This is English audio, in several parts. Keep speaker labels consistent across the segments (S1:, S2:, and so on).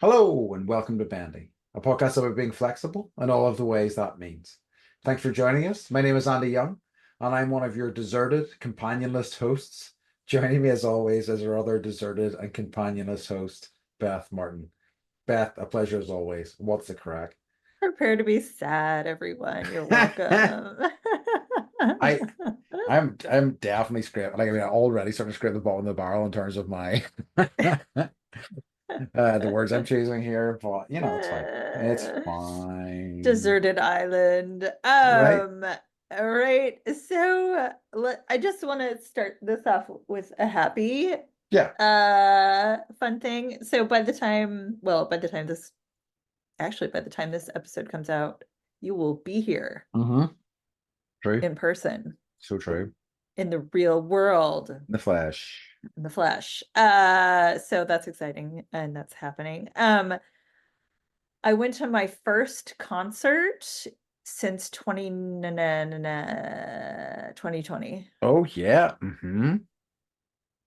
S1: Hello and welcome to Bendy, a podcast about being flexible and all of the ways that means. Thanks for joining us. My name is Andy Young, and I'm one of your deserted, companionless hosts. Joining me, as always, is our other deserted and companionless host, Beth Martin. Beth, a pleasure as always. What's the crack?
S2: Prepare to be sad, everyone. You're
S1: I
S2: welcome.
S1: I'm definitely scraping. Like I mean, I'm already starting to scrape the bottom of the barrel in terms of my the words I'm choosing here, but it's fine. It's fine.
S2: Deserted island.
S1: Right?
S2: All right. So I just want to start this off with a happy
S1: Yeah.
S2: fun thing. So by the time this episode comes out, you will be here
S1: Mm-hmm. True.
S2: in person
S1: So true.
S2: in the real world.
S1: The Flash.
S2: In the flesh. So that's exciting and that's happening. I went to my first concert since 2020.
S1: Oh yeah. Mm-hmm.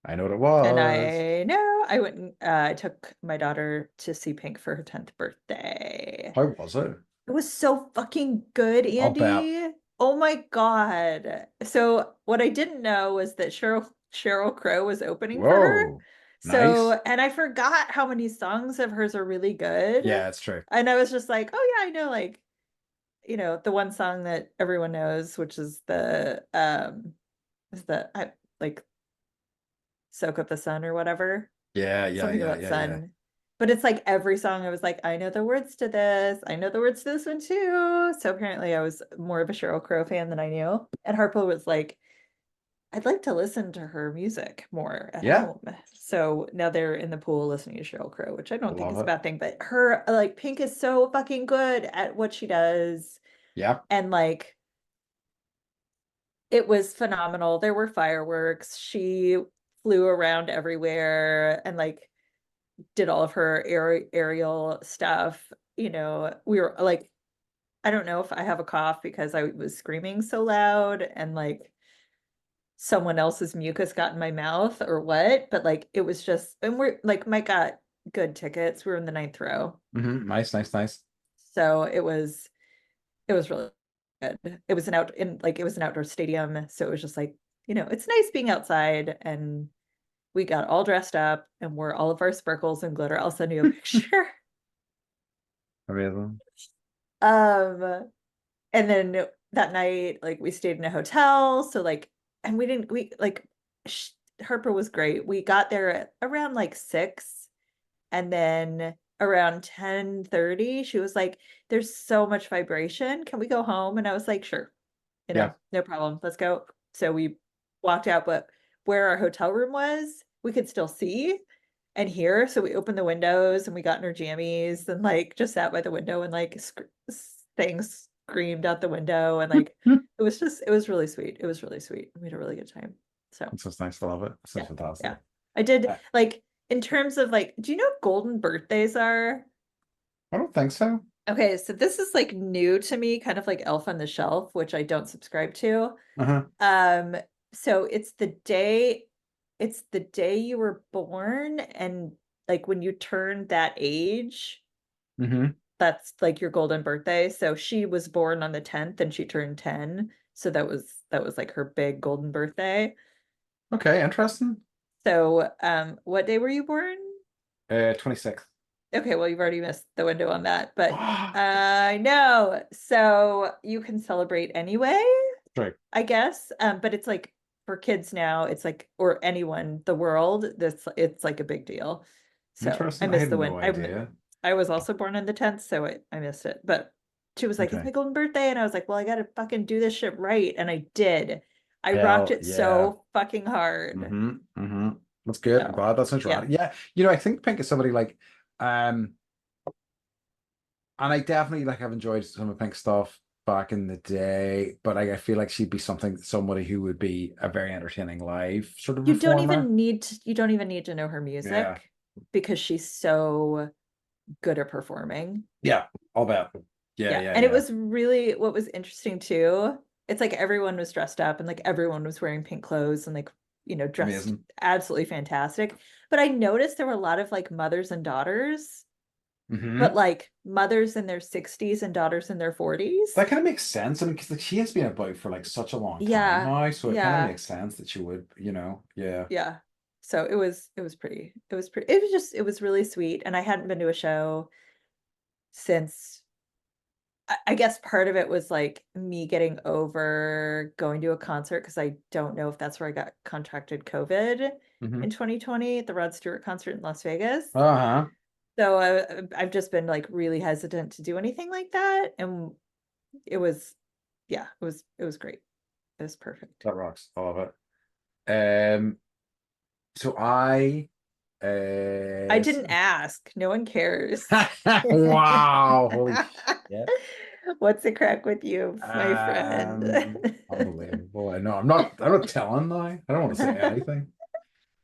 S1: I know what it
S2: And
S1: was.
S2: I know I went and I took my daughter to see Pink for her 10th birthday.
S1: How was it?
S2: It was so fucking good,
S1: I'll bet.
S2: Andy. Oh my God. So what I didn't know was that Cheryl Crow was opening for her.
S1: Whoa.
S2: So,
S1: Nice.
S2: and I forgot how many songs of hers are really good.
S1: Yeah, it's true.
S2: And I was just like, oh yeah, I know like, the one song that everyone knows, which is the I like Soak Up the Sun or whatever.
S1: Yeah, yeah,
S2: Something
S1: yeah,
S2: about
S1: yeah, yeah.
S2: sun. But it's like every song I was like, I know the words to this. I know the words to this one too. So apparently I was more of a Sheryl Crow fan than I knew. And Harpo was like, I'd like to listen to her music more at
S1: Yeah.
S2: home. So now they're in the pool listening to Sheryl Crow, which I don't think
S1: Love
S2: is a
S1: it.
S2: bad thing, but her like Pink is so fucking good at what she does.
S1: Yeah.
S2: And like it was phenomenal. There were fireworks. She flew around everywhere and like did all of her aerial stuff. We were like, I don't know if I have a cough because I was screaming so loud and like someone else's mucus got in my mouth or what, but like it was just, and we're like, Mike got good tickets. We were in the ninth row.
S1: Mm-hmm. Nice, nice, nice.
S2: So it was really good. It was an outdoor stadium. So it was just like, it's nice being outside and we got all dressed up and wore all of our sparkles and glitter. I'll send you a picture.
S1: Amazing.
S2: Um, and then that night, like we stayed in a hotel. So like, and we didn't, we like, Harper was great. We got there at around like 6, and then around 10:30, she was like, there's so much vibration. Can we go home? And I was like, sure,
S1: Yeah.
S2: no problem. Let's go. So we walked out, but where our hotel room was, we could still see and hear. So we opened the windows and we got in our jammies and like just sat by the window and like things screamed out the window. And like it was really sweet. It was really sweet. We had a really good time. So
S1: It's just nice to love it. It sounds
S2: yeah,
S1: fantastic.
S2: yeah. I did
S1: I,
S2: like in terms of like, do you know what golden birthdays are?
S1: I don't think so.
S2: Okay, so this is like new to me, kind of like Elf on the Shelf, which I don't subscribe to.
S1: Uh-huh.
S2: Um, so it's the day you were born, and like when you turn that age,
S1: Mm-hmm.
S2: that's like your golden birthday. So she was born on the 10th and she turned 10. So that was like her big golden birthday.
S1: Okay, interesting.
S2: So what day were you born?
S1: 26th.
S2: Okay, well, you've already missed the window on that, but I know. So you can celebrate anyway,
S1: True.
S2: I guess. But it's like for kids now, it's like, or anyone, the world, it's like a big deal. So I
S1: Interesting. I
S2: missed
S1: had
S2: the
S1: no
S2: win.
S1: idea.
S2: I was also born on the 10th, so I missed it. But she was like, it's
S1: Okay.
S2: my golden birthday. And I was like, well, I gotta fucking do this shit right. And I did. I rocked
S1: Hell
S2: it
S1: yeah.
S2: so fucking hard.
S1: Mm-hmm. Mm-hmm. That's good. I'm
S2: So
S1: glad that sounds
S2: yeah.
S1: right. Yeah. I think Pink is somebody like um and I definitely like have enjoyed some of Pink's stuff back in the day, but I feel like she'd be somebody who would be a very entertaining live sort of performer.
S2: You don't even need to know her
S1: Yeah.
S2: music because she's so good at performing.
S1: Yeah, I'll bet. Yeah,
S2: Yeah.
S1: yeah,
S2: And it
S1: yeah.
S2: was really what was interesting too. It's like everyone was dressed up and like everyone was wearing pink clothes and like, dressed
S1: Amazing.
S2: absolutely fantastic. But I noticed there were a lot of like mothers and daughters. but
S1: Hmm.
S2: like mothers in their 60s and daughters in their 40s.
S1: That kind of makes sense. I mean, because like, she has been about for like such a long time
S2: Yeah,
S1: now, so it kind of
S2: yeah,
S1: makes sense that she would, yeah.
S2: yeah. So it was really sweet. And I hadn't been to a show since I guess part of it was like me getting over going to a concert because I don't know if that's where I got contracted COVID
S1: Hmm.
S2: in 2020 at the Rod Stewart concert in Las Vegas.
S1: Uh-huh.
S2: So I've just been like really hesitant to do anything like that. And it was, yeah, it was great. It was perfect.
S1: That rocks. All of it. So I
S2: I
S1: uh
S2: didn't ask. No one cares.
S1: wow, holy shit.
S2: What's the crack with you, my friend?
S1: Unbelievable. I know. I'm not telling now. I don't want to say anything.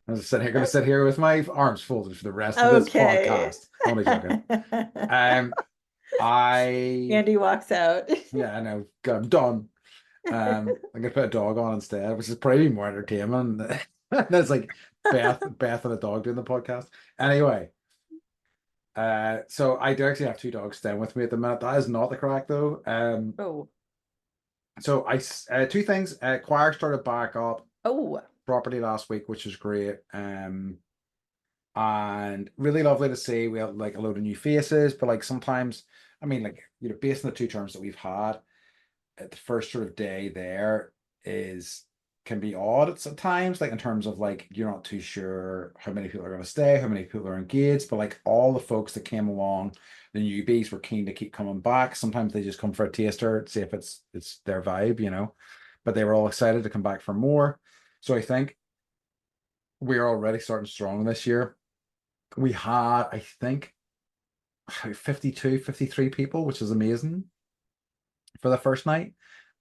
S1: I'm just gonna sit here with my arms folded for the rest of this
S2: Okay.
S1: podcast. Only joking. Um, I
S2: Andy walks out.
S1: yeah, I know. I'm done. I'm gonna put a dog on instead, which is probably more entertainment. That's like Beth and a dog doing the podcast. Anyway, so I do actually have two dogs staying with me at the minute. That is not the crack though.
S2: Oh,
S1: So two things. Choir started back up
S2: oh,
S1: properly last week, which is great. And really lovely to see. We have like a load of new faces, but like sometimes, I mean, like based on the two terms that we've had, at the first sort of day there is can be odd at times, like in terms of like you're not too sure how many people are going to stay, how many people are engaged, but like all the folks that came along, the newbies were keen to keep coming back. Sometimes they just come for a taster, see if it's their vibe. But they were all excited to come back for more. So I think we're already starting strong this year. We had, I think, 52, 53 people, which is amazing for the first night.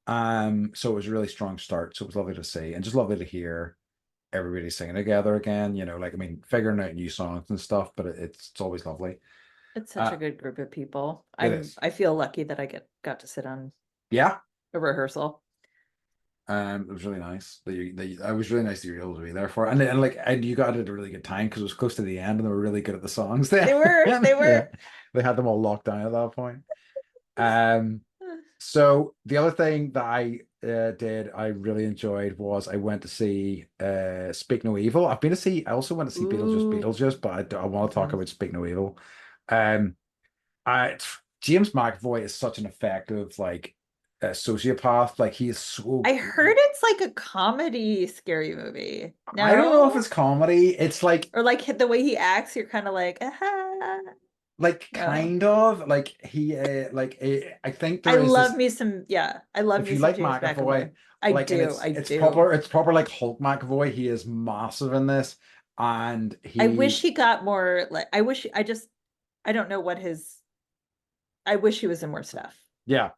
S1: So it was a really strong start. So it was lovely to see and just lovely to hear everybody singing together again. Like I mean, figuring out new songs and stuff, but it's always lovely.
S2: it's such
S1: Uh,
S2: a good group of people.
S1: it is.
S2: I feel lucky that I got to sit on
S1: Yeah.
S2: a rehearsal.
S1: It was really nice I was really nice that you were able to be there for it. And you got it at a really good time because it was close to the end and they were really good at the songs there.
S2: They
S1: Yeah.
S2: were.
S1: They had them all locked down at that point. Um So the other thing that I really enjoyed was I went to see Speak No Evil. I also went to see
S2: Ooh.
S1: Beetlejuice, but I want to talk
S2: Mhm.
S1: about Speak No Evil. Um, I James McAvoy is such an effective like sociopath. Like he is so.
S2: I heard it's like a comedy scary movie.
S1: I don't know if
S2: No?
S1: it's comedy. It's
S2: Or like the way he acts, you're kind of like, aha.
S1: like
S2: No.
S1: kind of like he I think
S2: I
S1: there is
S2: love
S1: this.
S2: me some, yeah, I love
S1: If
S2: me
S1: you
S2: some
S1: like
S2: James
S1: McAvoy,
S2: McAvoy. I
S1: like, and
S2: do,
S1: it's
S2: I
S1: it's
S2: do.
S1: proper, it's proper like Hulk McAvoy. He is massive in this, and
S2: I wish
S1: he,
S2: he got more like I don't know what his I wish he was in more stuff.
S1: yeah,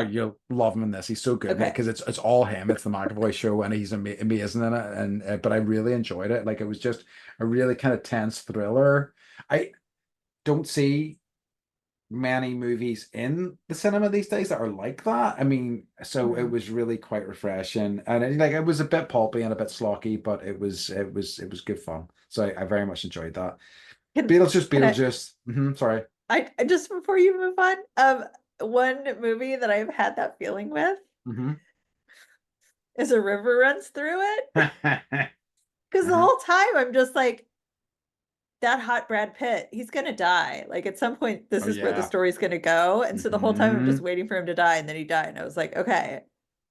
S1: you'll love him in this. He's so good in it
S2: Okay.
S1: because it's all him. It's the McAvoy show, and he's amazing in it. And but I really enjoyed it. Like it was just a really kind of tense thriller. I don't see many movies in the cinema these days that are like that. I mean, so it
S2: Mhm.
S1: was really quite refreshing, and it was a bit pulpy and a bit slocky, but it was good fun. So I very much enjoyed that.
S2: Can
S1: Beetlejuice,
S2: can
S1: Beetlejuice. Sorry.
S2: I just before you move on, one movie that I've had that feeling with
S1: Hmm.
S2: is A River Runs Through It. Because the
S1: Uh-huh.
S2: whole time I'm just like, that hot Brad Pitt, he's gonna die. Like at some point, this
S1: Oh
S2: is where the
S1: yeah.
S2: story's gonna go. And so the whole time I'm just
S1: Hmm.
S2: waiting for him to die, and then he died. And I was like, okay.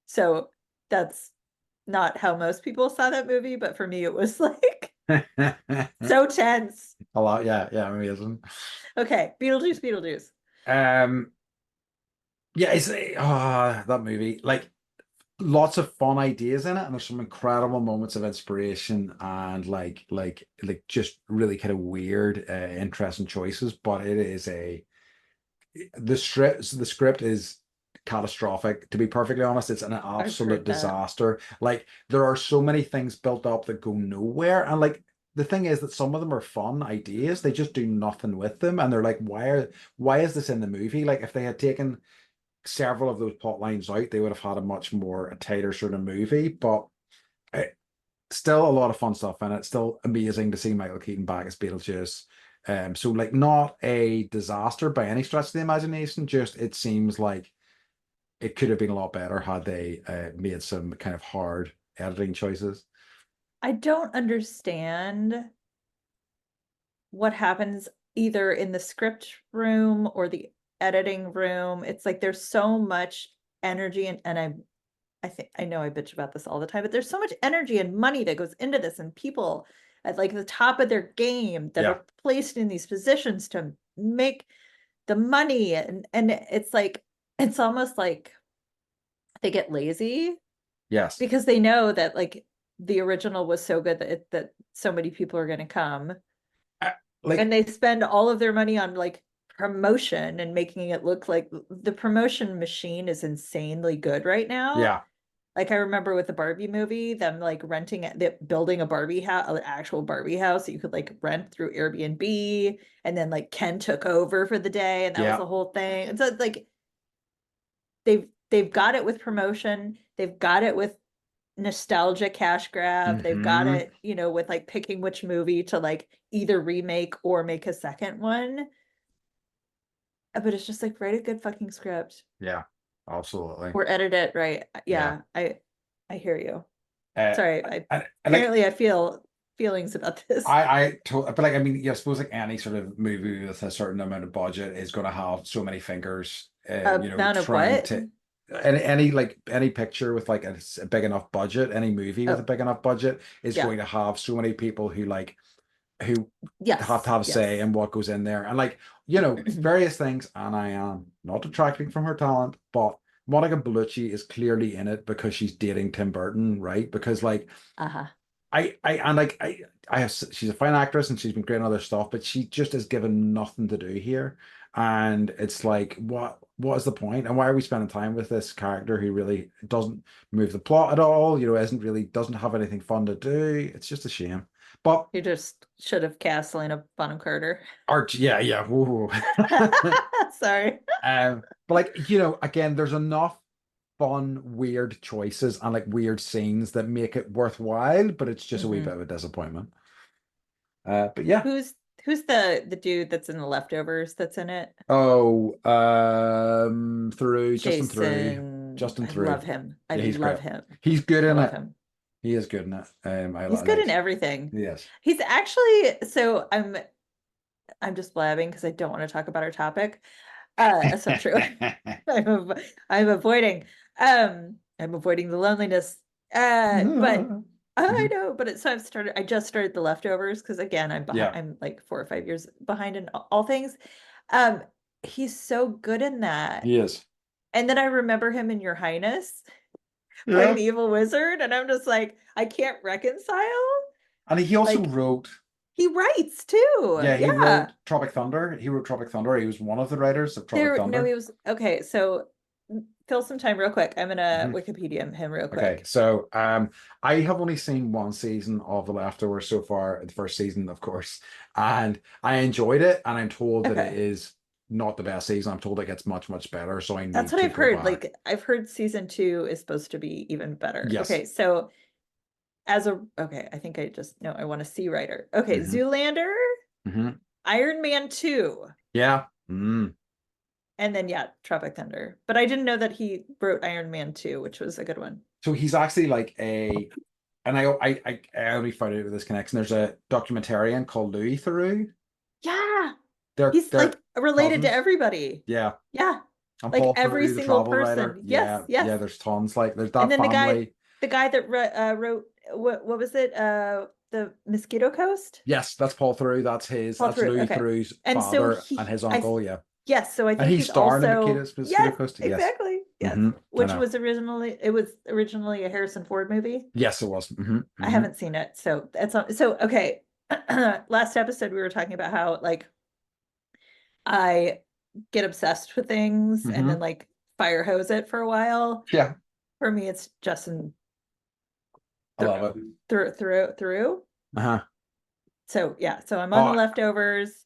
S2: So that's not how most people saw that movie, but for me, it was like so tense.
S1: A lot, yeah, yeah, amazing.
S2: Okay, Beetlejuice, Beetlejuice.
S1: Um, yeah, it's that movie. Like lots of fun ideas in it, and there's some incredible moments of inspiration and like just really kind of weird, interesting choices. But it is the script is catastrophic. To be perfectly honest, it's an
S2: I've
S1: absolute
S2: heard that.
S1: disaster. Like there are so many things built up that go nowhere, and like the thing is that some of them are fun ideas. They just do nothing with them, and they're like, why is this in the movie? Like if they had taken several of those plot lines out, they would have had a much more a tighter sort of movie. But it, still a lot of fun stuff in it. Still amazing to see Michael Keaton back as Beetlejuice. So like not a disaster by any stretch of the imagination, just it seems like it could have been a lot better had they made some kind of hard editing choices.
S2: I don't understand what happens either in the script room or the editing room. It's like there's so much energy and I think I know I bitch about this all the time, but there's so much energy and money that goes into this and people at like the top of their game that
S1: Yeah.
S2: are placed in these positions to make the money and it's like it's almost like they get lazy
S1: Yes.
S2: because they know that like the original was so good that so many people are going to come
S1: Uh,
S2: and
S1: like,
S2: they spend all of their money on like promotion and making it look like the promotion machine is insanely good right now.
S1: yeah.
S2: Like I remember with the Barbie movie, them like building a Barbie house, an actual Barbie house that you could like rent through Airbnb, and then like Ken took over for the day, and that was
S1: Yeah.
S2: the whole thing. And so it's like they've got it with promotion, they've got it with nostalgia cash grab, they've got
S1: Hmm.
S2: it, with like picking which movie to like either remake or make a second one. But it's just like write a good fucking script
S1: Yeah. Absolutely.
S2: or edit it right.
S1: Yeah.
S2: Yeah, I hear you.
S1: Uh,
S2: Sorry, I
S1: and like
S2: apparently I feel feelings about this.
S1: but like I mean, yeah, I suppose like any sort of movie with a certain amount of budget is going to have so many fingers,
S2: Amount of
S1: trying
S2: what?
S1: to any picture with like a big enough budget, any movie with a
S2: Oh,
S1: big enough budget is
S2: yeah.
S1: going to have so many people who have to
S2: Yes,
S1: have a say
S2: yes.
S1: in what goes in there, and like various things. And I am not detracting from her talent, but Monica Bellucci is clearly in it because she's dating Tim Burton, right? Because like
S2: Uh-huh.
S1: I have she's a fine actress and she's been great in other stuff, but she just is given nothing to do here. And it's like, what is the point? And why are we spending time with this character who really doesn't move the plot at all? Isn't really doesn't have anything fun to do. It's just a shame. But
S2: You just should have cast Lena Bonham Carter.
S1: art, yeah, yeah. Whoa.
S2: Sorry.
S1: But like, again, there's enough fun, weird choices and like weird scenes that make it worthwhile, but it's just a wee
S2: Hmm.
S1: bit of a disappointment. But yeah.
S2: Who's the dude that's in the leftovers that's in it?
S1: Oh, through
S2: Jason.
S1: Justin
S2: I
S1: through.
S2: love him. I
S1: Yeah, he's
S2: love
S1: great.
S2: him.
S1: He's good
S2: I
S1: in
S2: love
S1: it.
S2: him.
S1: He is good in it.
S2: He's good in everything.
S1: Yes.
S2: He's actually, so I'm just blabbing because I don't want to talk about our topic. So true. I'm avoiding. I'm avoiding the loneliness. But I
S1: Mhm.
S2: know, but I just started The Leftovers because again, I'm behind,
S1: Yeah,
S2: I'm like 4 or 5 years behind in all things. Um, he's so good in that.
S1: he is.
S2: And then I remember him in Your Highness playing
S1: Yeah.
S2: the evil wizard, and I'm just like, I can't reconcile.
S1: And he also
S2: Like
S1: wrote,
S2: he writes too.
S1: yeah, he
S2: Yeah.
S1: wrote Tropic Thunder. He wrote Tropic Thunder. He was one of the writers of Tropic
S2: No,
S1: Thunder.
S2: he was okay. So fill some time real quick. I'm gonna
S1: Mhm.
S2: Wikipedia him real
S1: Okay,
S2: quick.
S1: so I have only seen one season of The Leftovers so far, the first season, of course, and I enjoyed it, and I'm told that it
S2: Okay.
S1: is not the best season. I'm told it gets much, much better, so I
S2: That's
S1: need
S2: what
S1: to
S2: I've
S1: go
S2: heard.
S1: back.
S2: Like I've heard season two is supposed to be even better.
S1: Yes.
S2: Okay, so okay, I think I just no, I want to see writer. Okay,
S1: Hmm.
S2: Zoolander,
S1: Hmm.
S2: Iron Man 2,
S1: Yeah. Mm.
S2: and then yeah, Tropic Thunder. But I didn't know that he wrote Iron Man 2, which was a good one.
S1: So he's actually like and I only found out with this connection. There's a documentarian called Louis Theroux.
S2: Yeah. He's like
S1: They're
S2: related to
S1: cousins.
S2: everybody.
S1: Yeah.
S2: Yeah.
S1: And
S2: Like
S1: Paul
S2: every
S1: Theroux, the
S2: single
S1: travel writer.
S2: person. Yes,
S1: Yeah,
S2: yes.
S1: yeah. There's tons. Like there's
S2: And
S1: that
S2: then
S1: family.
S2: the guy that wrote what was it? The Mosquito Coast?
S1: Yes, that's Paul Theroux.
S2: Paul
S1: That's
S2: Through.
S1: Louis
S2: Okay.
S1: Theroux's
S2: And so
S1: father and his uncle. Yeah,
S2: yes, so I
S1: and
S2: think
S1: he's
S2: he's
S1: starring in
S2: also
S1: Mosquito
S2: yes,
S1: Coast. Yes.
S2: exactly. Yes.
S1: Hmm. I
S2: Which
S1: know.
S2: was originally a Harrison Ford movie.
S1: Yes, it was. Hmm.
S2: I
S1: Hmm.
S2: haven't seen it. So that's so okay. Last episode we were talking about how like I get obsessed with things and then
S1: Hmm.
S2: like fire hose it for a while.
S1: Yeah,
S2: For me, it's Justin
S1: I love it.
S2: through.
S1: Uh-huh.
S2: So yeah, so I'm on The
S1: Oh,
S2: Leftovers.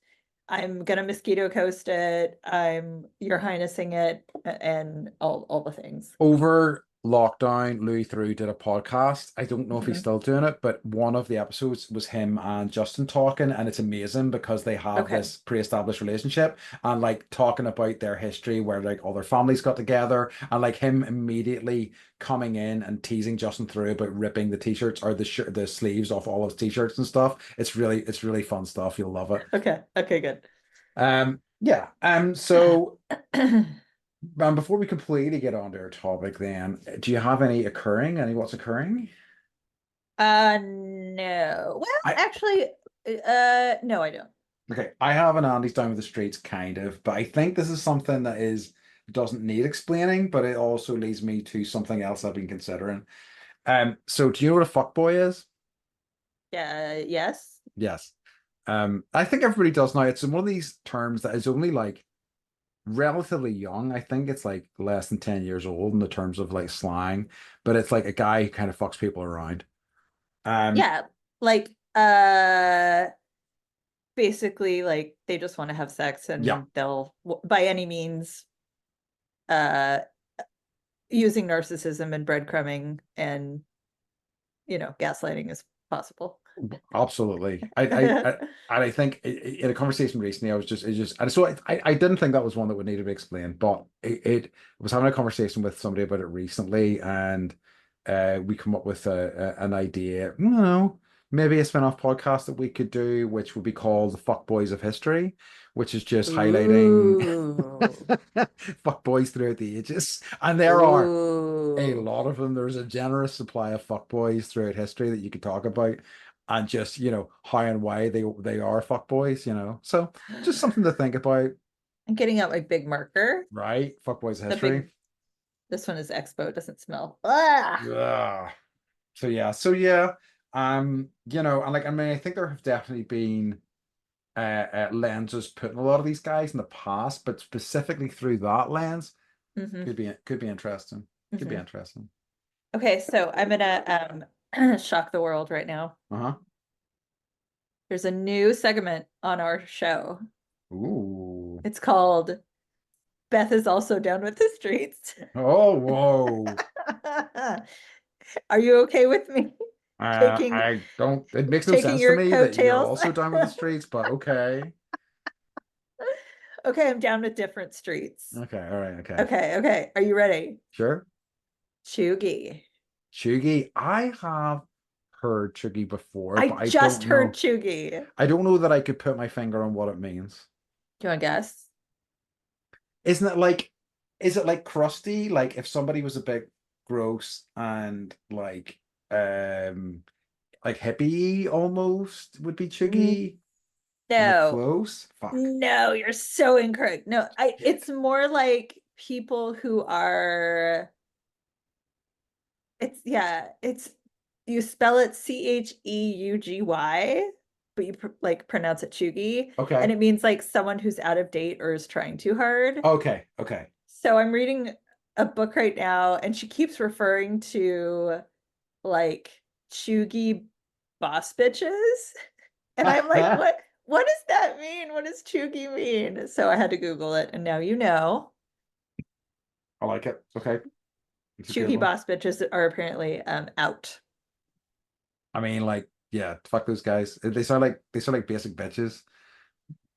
S2: I'm gonna Mosquito Coast it. I'm Your Highnessing it and all the things.
S1: over lockdown, Louis Theroux did a podcast. I don't know if he's
S2: Mhm.
S1: still doing it, but one of the episodes was him and Justin talking, and it's amazing because they have
S2: Okay.
S1: this pre-established relationship and like talking about their history where like all their families got together and like him immediately coming in and teasing Justin Theroux about ripping the t-shirts or the sleeves off all his t-shirts and stuff. It's really fun stuff. You'll love it.
S2: Okay. Okay, good.
S1: Yeah. So before we completely get on to our topic, then, do you have any what's occurring?
S2: No. Well,
S1: I
S2: actually, no, I don't.
S1: Okay, I have an Andy's down with the streets kind of, but I think this is something that is doesn't need explaining, but it also leads me to something else I've been considering. So do you know what a fuckboy is?
S2: Yeah, yes.
S1: Yes. I think everybody does now. It's one of these terms that is only like relatively young. I think it's like less than 10 years old in the terms of like slang, but it's like a guy who kind of fucks people around. Um,
S2: Yeah, like basically like they just want to have sex
S1: yeah,
S2: and they'll by any means uh using narcissism and breadcrumbing and gaslighting is possible.
S1: absolutely. And I think in a conversation recently, and so I didn't think that was one that would need to be explained, but it was having a conversation with somebody about it recently, and we come up with an idea, maybe a spin-off podcast that we could do, which would be called The Fuckboys of History, which is just highlighting
S2: Ooh.
S1: fuckboys throughout the ages. And there are a
S2: Ooh.
S1: lot of them. There's a generous supply of fuckboys throughout history that you could talk about, and just how and why they are fuckboys. So just something to think about,
S2: I'm getting out my big marker.
S1: right? Fuckboys
S2: The big
S1: history.
S2: This one is Expo, it doesn't smell. Ah!
S1: Yeah. So yeah. And like I mean, I think there have definitely been lenses put in a lot of these guys in the past, but specifically through that lens,
S2: Hmm.
S1: could be interesting. Could be
S2: Hmm.
S1: interesting.
S2: Okay, so I'm gonna shock the world right now.
S1: Uh-huh.
S2: There's a new segment on our show.
S1: Ooh.
S2: It's called Beth is also down with the streets.
S1: Oh, whoa.
S2: Are you okay with me taking
S1: I don't, it makes no
S2: taking
S1: sense to
S2: your
S1: me that you're
S2: coattails?
S1: also down with the streets, but okay.
S2: Okay, I'm down with different streets.
S1: Okay, all right, okay.
S2: Okay, okay. Are you ready?
S1: Sure.
S2: Chugi.
S1: Chugi, I have heard Chugi before,
S2: I
S1: but I
S2: just
S1: don't
S2: heard
S1: know.
S2: Chugi. Do
S1: I don't know that I could put my finger on what it means.
S2: you want to guess?
S1: Isn't it like, is it like crusty? Like if somebody was a bit gross and like hippie almost would be Chugi? Am I
S2: No,
S1: close? Fuck.
S2: no, you're so incorrect. No,
S1: Shit.
S2: it's more like people who are, it's you spell it Cheugy, but you like pronounce it Chugi, and
S1: Okay.
S2: it means like someone who's out of date or is trying too hard.
S1: Okay. Okay.
S2: So I'm reading a book right now, and she keeps referring to like Chugi boss bitches. And I'm like,
S1: I
S2: what does that mean? What does Chugi mean? So I had to Google it, and now you know.
S1: like it. Okay. It's a good
S2: Chugi
S1: one.
S2: boss bitches are apparently out.
S1: I mean, like, yeah, fuck those guys. They sound like basic bitches.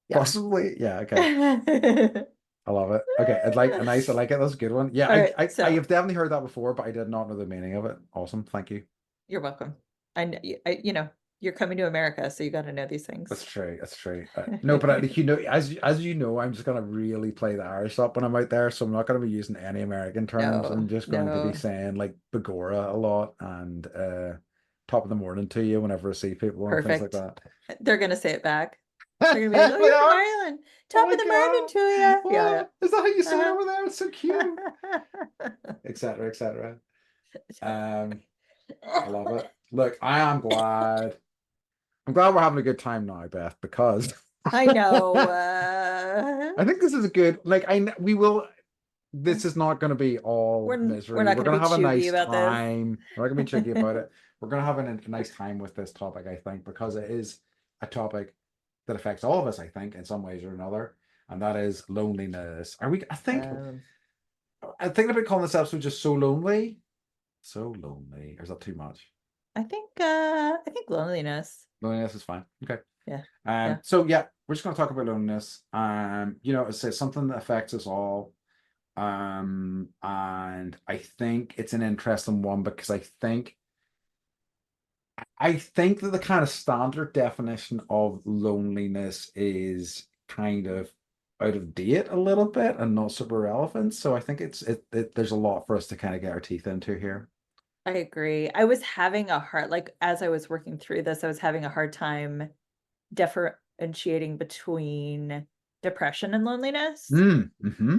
S2: Yeah.
S1: Possibly. Yeah, okay.
S2: All
S1: I love it. Okay. I like it. That's a good one. Yeah,
S2: right,
S1: I
S2: so
S1: have definitely heard that before, but I did not know the meaning of it. Awesome. Thank you.
S2: you're welcome. I you're coming to America, so you got to know these
S1: That's
S2: things.
S1: true. That's true. No, but as you know, I'm just gonna really play the Irish up when I'm out there, so I'm not gonna be using any American terms. I'm
S2: No,
S1: just going to be
S2: no,
S1: saying like begorra a lot and top of the morning to you whenever I see people and things like
S2: perfect.
S1: that.
S2: They're gonna say it back. They're gonna be like, "Oh,
S1: They
S2: you're from
S1: are.
S2: Ireland.
S1: Oh
S2: Top
S1: my
S2: of the morning
S1: God.
S2: to you." Yeah,
S1: Oh, is that how you say it
S2: yeah.
S1: over there? It's so cute.
S2: Uh-huh.
S1: Etc. Etc. Um, I love it. Look, I am glad. I'm glad we're having a good time now, Beth, because
S2: I know.
S1: I think this is a good like we will this is not going to be all
S2: We're
S1: misery.
S2: not
S1: We're
S2: gonna
S1: going
S2: be
S1: to have a
S2: chuggy
S1: nice
S2: about this.
S1: time. We're not going to be tricky about it. We're going to have a nice time with this topic, I think, because it is a topic that affects all of us, I think, in some ways or another, and that is loneliness. Are we? I think
S2: Um,
S1: I'm thinking about calling this episode just so lonely. So lonely. Or is that too much?
S2: I think loneliness.
S1: Loneliness is fine. Okay.
S2: Yeah. Yeah.
S1: So yeah, we're just gonna talk about loneliness. It's something that affects us all. And I think it's an interesting one because I think that the kind of standard definition of loneliness is kind of out of date a little bit and not super relevant. So I think there's a lot for us to kind of get our teeth into here.
S2: I agree. I was having a hard, like, as I was working through this, I was having a hard time differentiating between depression and loneliness
S1: Mm-hmm.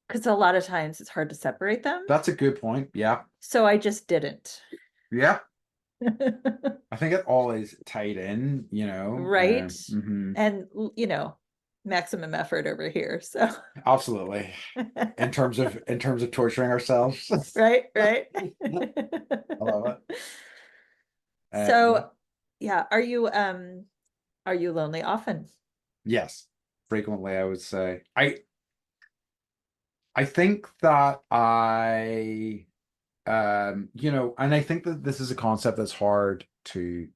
S2: because a lot of times it's hard to separate them.
S1: That's a good point. Yeah.
S2: So I just didn't.
S1: Yeah. I think it all is tied in,
S2: Right.
S1: Mhm.
S2: And, maximum effort over here. So,
S1: Absolutely. In terms of torturing ourselves.
S2: right, right.
S1: I love it. Yeah.
S2: So, yeah, are you lonely often?
S1: Yes. Frequently, I would say. I think that and I think that this is a concept that's hard to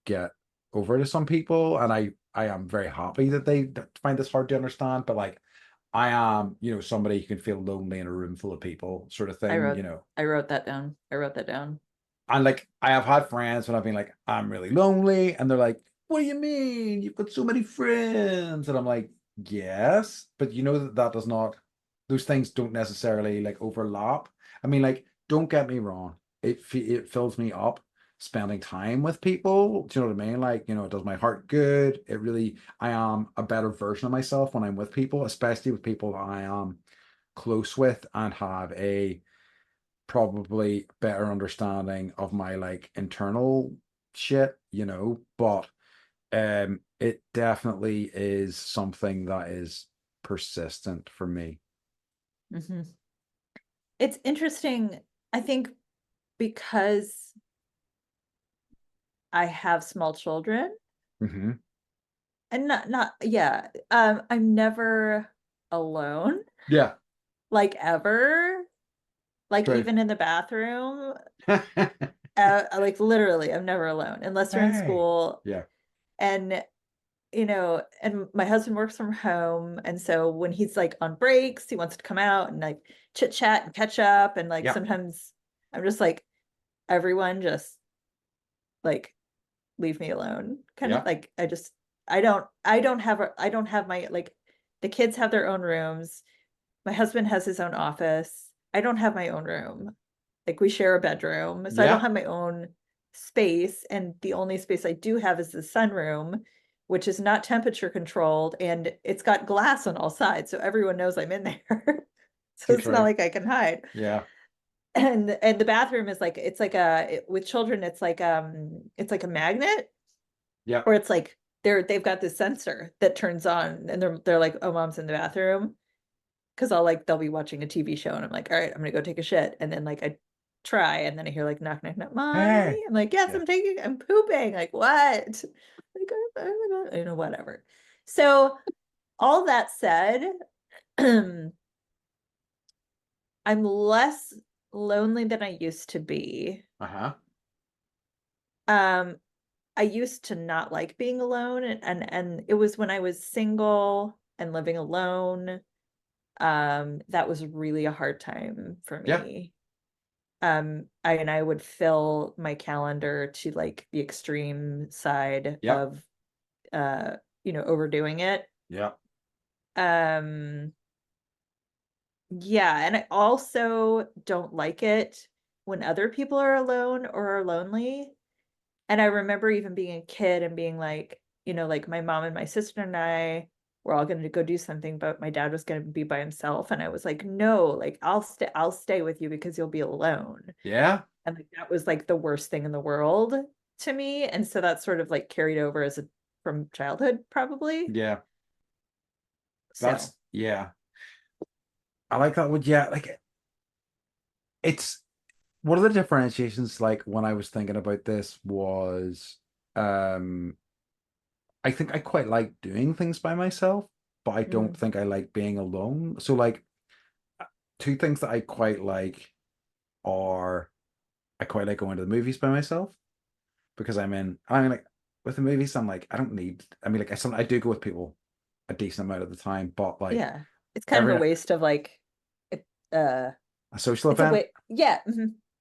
S1: get over to some people, and I am very happy that they find this hard to understand, but like I am, somebody who can feel lonely in a room full of people, sort of
S2: I
S1: thing,
S2: wrote I wrote that down. I wrote that down.
S1: And like I have had friends when I've been like, I'm really lonely, and they're like, what do you mean? You've got so many friends. And I'm like, yes, but you know that does not, those things don't necessarily like overlap. I mean, like, don't get me wrong. It fills me up spending time with people. Do you know what I mean? Like, it does my heart good. I am a better version of myself when I'm with people, especially with people that I am close with and have a probably better understanding of my like internal shit, but it definitely is something that is persistent for me.
S2: Mhm. It's interesting, I think, because I have small children
S1: Hmm.
S2: and not yeah, I'm never alone,
S1: Yeah,
S2: like ever, like
S1: true.
S2: even in the bathroom, like literally, I'm never alone unless they're in
S1: Hey,
S2: school.
S1: yeah,
S2: And and my husband works from home, and so when he's like on breaks, he wants to come out and like chit chat and catch up, and like
S1: yeah,
S2: sometimes I'm just like, everyone just like leave me alone, kind of
S1: yeah,
S2: like I don't have my like, the kids have their own rooms, my husband has his own office, I don't have my own room, like we share a bedroom, so I don't
S1: yeah,
S2: have my own space, and the only space I do have is the sunroom, which is not temperature controlled, and it's got glass on all sides, so everyone knows I'm in there. So
S1: too
S2: it's not
S1: true.
S2: like I can hide.
S1: Yeah,
S2: And the bathroom is like, it's like with children, it's like a magnet,
S1: yeah,
S2: or it's like they've got this sensor that turns on, and they're like, oh, mom's in the bathroom, because they'll be watching a TV show, and I'm like, all right, I'm gonna go take a shit, and then like I try, and then I hear like knock knock knock,
S1: hey,
S2: mommy, I'm like, yes,
S1: yeah,
S2: I'm pooping, like what, like whatever. So all that said, I'm less lonely than I used to be.
S1: uh-huh,
S2: um I used to not like being alone, and it was when I was single and living alone, that was really a hard time for
S1: yeah,
S2: me. I would fill my calendar to like the extreme side
S1: yeah,
S2: of overdoing it.
S1: yeah,
S2: Um yeah, and I also don't like it when other people are alone or are lonely. And I remember even being a kid and being like, like my mom and my sister and I were all going to go do something, but my dad was going to be by himself. And I was like, no, like I'll stay with you because you'll be alone.
S1: yeah,
S2: And like that was like the worst thing in the world to me. And so that sort of like carried over from childhood, probably.
S1: yeah.
S2: So,
S1: Yeah. I like that one. Yeah, like it's one of the differentiations, like when I was thinking about this was um I think I quite like doing things by myself, but I don't
S2: mm,
S1: think I like being alone. So like two things that I quite like or I quite like going to the movies by myself because I mean, like with the movies, I'm like, I don't need, I mean, like I do go with people a decent amount of the time, but like
S2: Yeah. It's kind of
S1: every
S2: a waste of like it, uh
S1: a social
S2: it's a
S1: event,
S2: way yeah,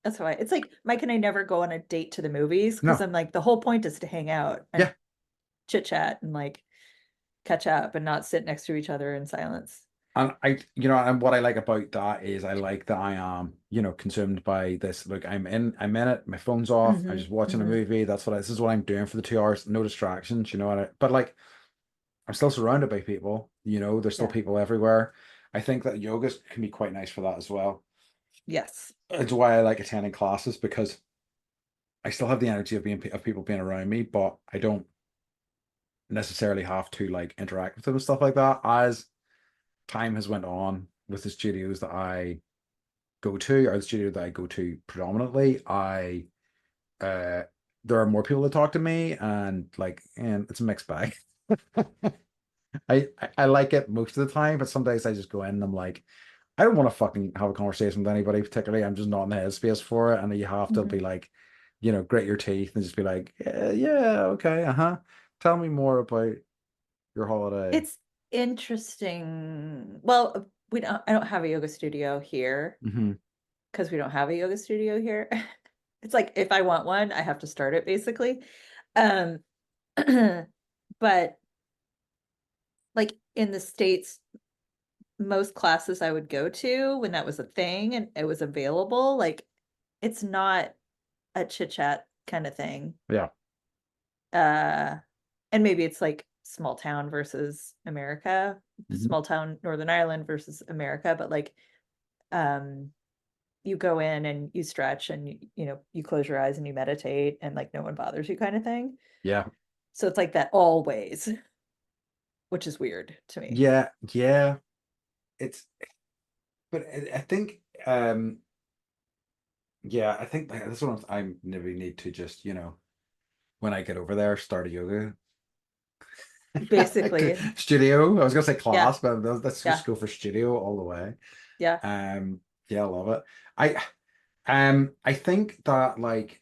S2: that's why. It's like Mike and I never go on a date to the movies because
S1: no,
S2: I'm like the whole point is to hang out and
S1: yeah.
S2: chit chat and like catch up and not sit next to each other in silence.
S1: And and what I like about that is I like that I am, consumed by this. Look, I'm in it. My phone's off. I'm just watching a
S2: Hmm.
S1: movie. This is what I'm doing for the 2 hours. No distractions, but like, I'm still surrounded by people. There's still
S2: Yeah.
S1: people everywhere. I think that yoga can be quite nice for that as well.
S2: Yes.
S1: It's why I like attending classes because I still have the energy of people being around me, but I don't necessarily have to like interact with them and stuff like that. As time has went on with the studios that I go to, or the studio that I go to predominantly, I uh there are more people that talk to me, and it's a mixed bag. I like it most of the time, but some days I just go in and I'm like, I don't want to fucking have a conversation with anybody particularly. I'm just not in the headspace for it. And you have to be
S2: Hmm.
S1: like, grit your teeth and just be like, yeah, yeah, okay, uh-huh. Tell me more about your holiday.
S2: It's interesting. Well, I don't have a yoga studio here
S1: Hmm.
S2: because we don't have a yoga studio here. It's like if I want one, I have to start it basically. Um, but like in the States, most classes I would go to when that was a thing and it was available, like it's not a chit chat kind of thing.
S1: Yeah.
S2: Uh, and maybe it's like small town versus America,
S1: Hmm.
S2: small town Northern Ireland versus America, but like um you go in and you stretch and you close your eyes and you meditate and like no one bothers you kind of thing.
S1: Yeah.
S2: So it's like that always, which is weird to me.
S1: Yeah. Yeah. It's but I think yeah, I think that's what I maybe need to just, when I get over there, start a yoga
S2: Basically.
S1: studio. I was gonna say
S2: Yeah.
S1: class, but let's just
S2: Yeah.
S1: go for studio all the way.
S2: Yeah.
S1: Yeah, I love it. I think that like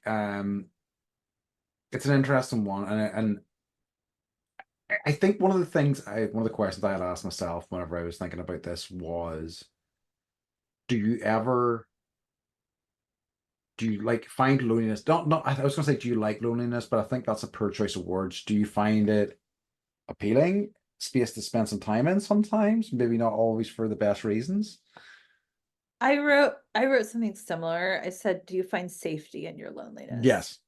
S1: it's an interesting one, and I think one of the questions I had asked myself whenever I was thinking about this was, do you ever do you like find loneliness? Not I was gonna say, do you like loneliness? But I think that's a poor choice of words. Do you find it appealing? Space to spend some time in sometimes, maybe not always for the best reasons.
S2: I wrote something similar. I said, "Do you find safety in your loneliness?"
S1: Yes,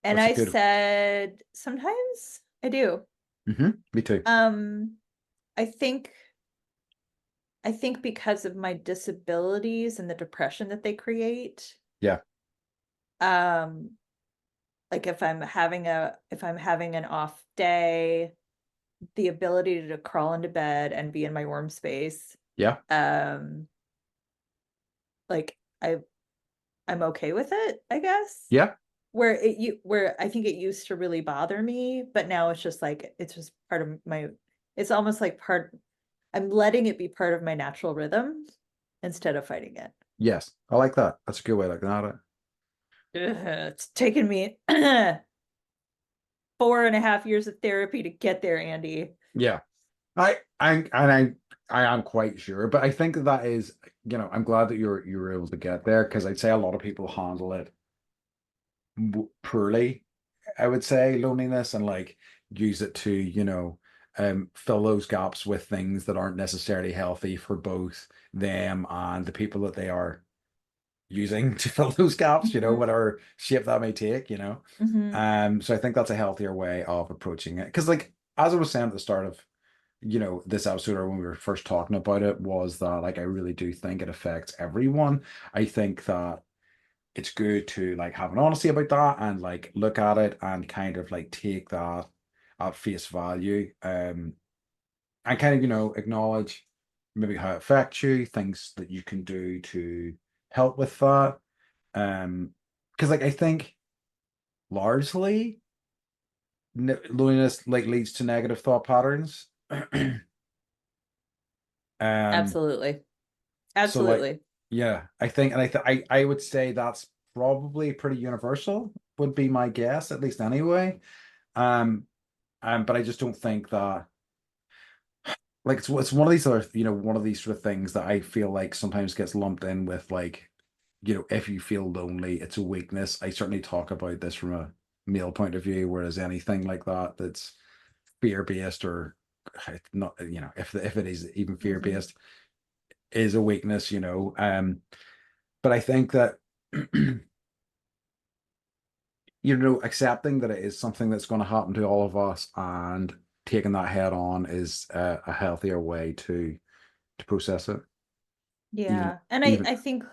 S2: And
S1: that's a
S2: I
S1: good.
S2: said, "Sometimes I do."
S1: Me too.
S2: Um, I think I think because of my disabilities and the depression that they create,
S1: Yeah,
S2: um, like if I'm having an off day, the ability to crawl into bed and be in my warm space,
S1: yeah,
S2: um, like I'm okay with it, I guess.
S1: yeah,
S2: Where I think it used to really bother me, but now it's just like it's just part of my it's almost like part I'm letting it be part of my natural rhythm instead of fighting it.
S1: yes. I like that. That's a good way of looking at it.
S2: It's taken me 4.5 years of therapy to get there, Andy.
S1: Yeah. I am quite sure, but I think that is, I'm glad that you're able to get there because I'd say a lot of people handle it poorly. I would say loneliness and like use it to, fill those gaps with things that aren't necessarily healthy for both them and the people that they are using to fill those gaps,
S2: Hmm.
S1: whatever shape that may take.
S2: Hmm.
S1: So I think that's a healthier way of approaching it. Because like as I was saying at the start of this episode, or when we were first talking about it, was that like I really do think it affects everyone. I think that it's good to like have an honesty about that and like look at it and kind of like take that at face value. And kind of, acknowledge maybe how it affects you, things that you can do to help with that. Because like I think largely loneliness like leads to negative thought patterns. um
S2: Absolutely.
S1: So like,
S2: Absolutely.
S1: Yeah, I think, and I would say that's probably pretty universal, would be my guess, at least anyway. Um, but I just don't think that, like, it's one of these other, one of these sort of things that I feel like sometimes gets lumped in with, like, if you feel lonely, it's a weakness. I certainly talk about this from a male point of view, whereas anything like that that's fear-based or not, if it is even
S2: Mhm.
S1: fear-based, is a weakness. But I think that accepting that it is something that's going to happen to all of us and taking that head on is a healthier way to process it. Even
S2: Yeah. And I
S1: even
S2: I think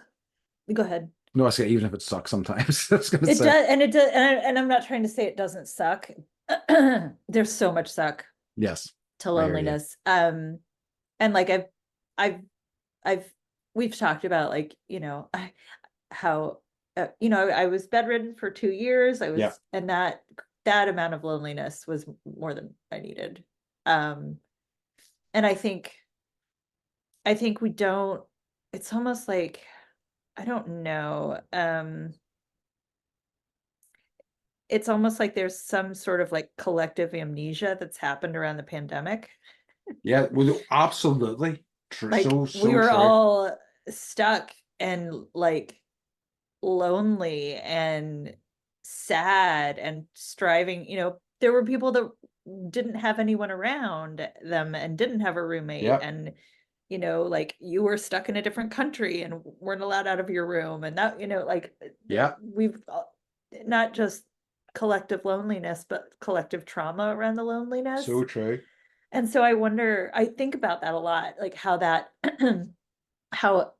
S2: go ahead.
S1: no, I say even if it sucks sometimes. I was going to
S2: It
S1: say
S2: does, and it does, and I'm not trying to say it doesn't suck. There's so much suck
S1: yes,
S2: to
S1: I hear you.
S2: loneliness. And like I've, I've, we've talked about like, how, I was bedridden for 2 years.
S1: Yeah,
S2: And that amount of loneliness was more than I needed. Um, and I think we don't, it's almost like, I don't know. It's almost like there's some sort of like collective amnesia that's happened around the pandemic.
S1: yeah, well, absolutely true.
S2: Like we
S1: So
S2: were
S1: true.
S2: all stuck and like lonely and sad and striving, there were people that didn't have anyone around them and didn't have a roommate,
S1: Yeah,
S2: and like you were stuck in a different country and weren't allowed out of your room, and that, like
S1: yeah,
S2: we've not just collective loneliness but collective trauma around the loneliness.
S1: so true.
S2: And so I think about that a lot, like how that how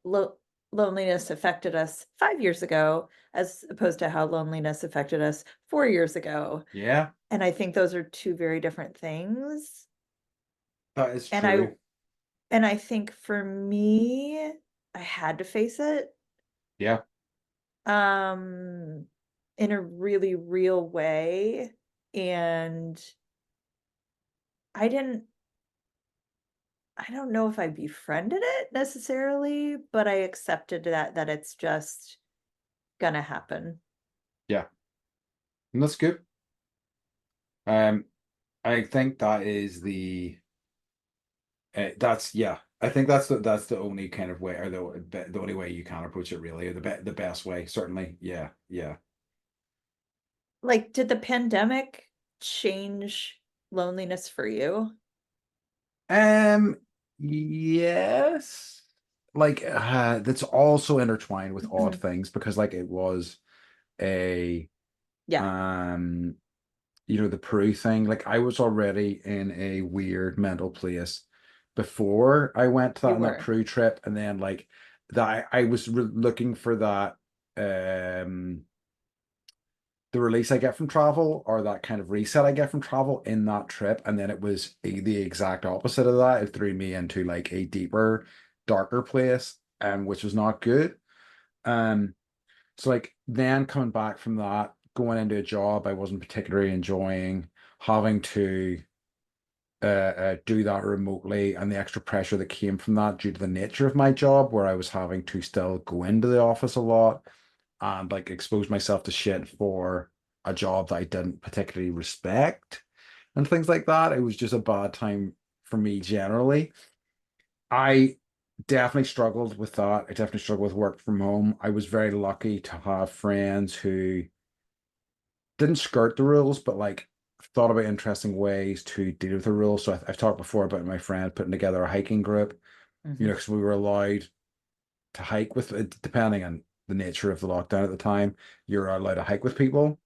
S2: loneliness affected us 5 years ago as opposed to how loneliness affected us 4 years ago.
S1: Yeah,
S2: And I think those are two very different things.
S1: that is
S2: And I
S1: true.
S2: and I think for me, I had to face it
S1: Yeah.
S2: um in a really real way. And I didn't I don't know if I befriended it necessarily, but I accepted that it's just gonna happen.
S1: Yeah, and that's good. Um, I think that is that's yeah. I think that's the only kind of way, or the only way you can approach it, really, or the best way, certainly. Yeah, yeah.
S2: Like, did the pandemic change loneliness for you?
S1: Um, yes. Like that's also intertwined with odd things because like it was a
S2: Yeah,
S1: um the Peru thing. Like I was already in a weird mental place before I went to that
S2: you
S1: on that
S2: were.
S1: Peru trip, and then like that I was looking for that um the release I get from travel or that kind of reset I get from travel in that trip, and then it was the exact opposite of that. It threw me into like a deeper, darker place, which was not good. Um, so like then coming back from that, going into a job I wasn't particularly enjoying, having to do that remotely, and the extra pressure that came from that due to the nature of my job, where I was having to still go into the office a lot and like expose myself to shit for a job that I didn't particularly respect and things like that. It was just a bad time for me generally. I definitely struggled with that. I definitely struggled with work from home. I was very lucky to have friends who didn't skirt the rules, but like thought about interesting ways to deal with the rules. So I've talked before about my friend putting together a hiking group,
S2: Mhm.
S1: because we were allowed to hike with, depending on the nature of the lockdown at the time, you're allowed to hike with people.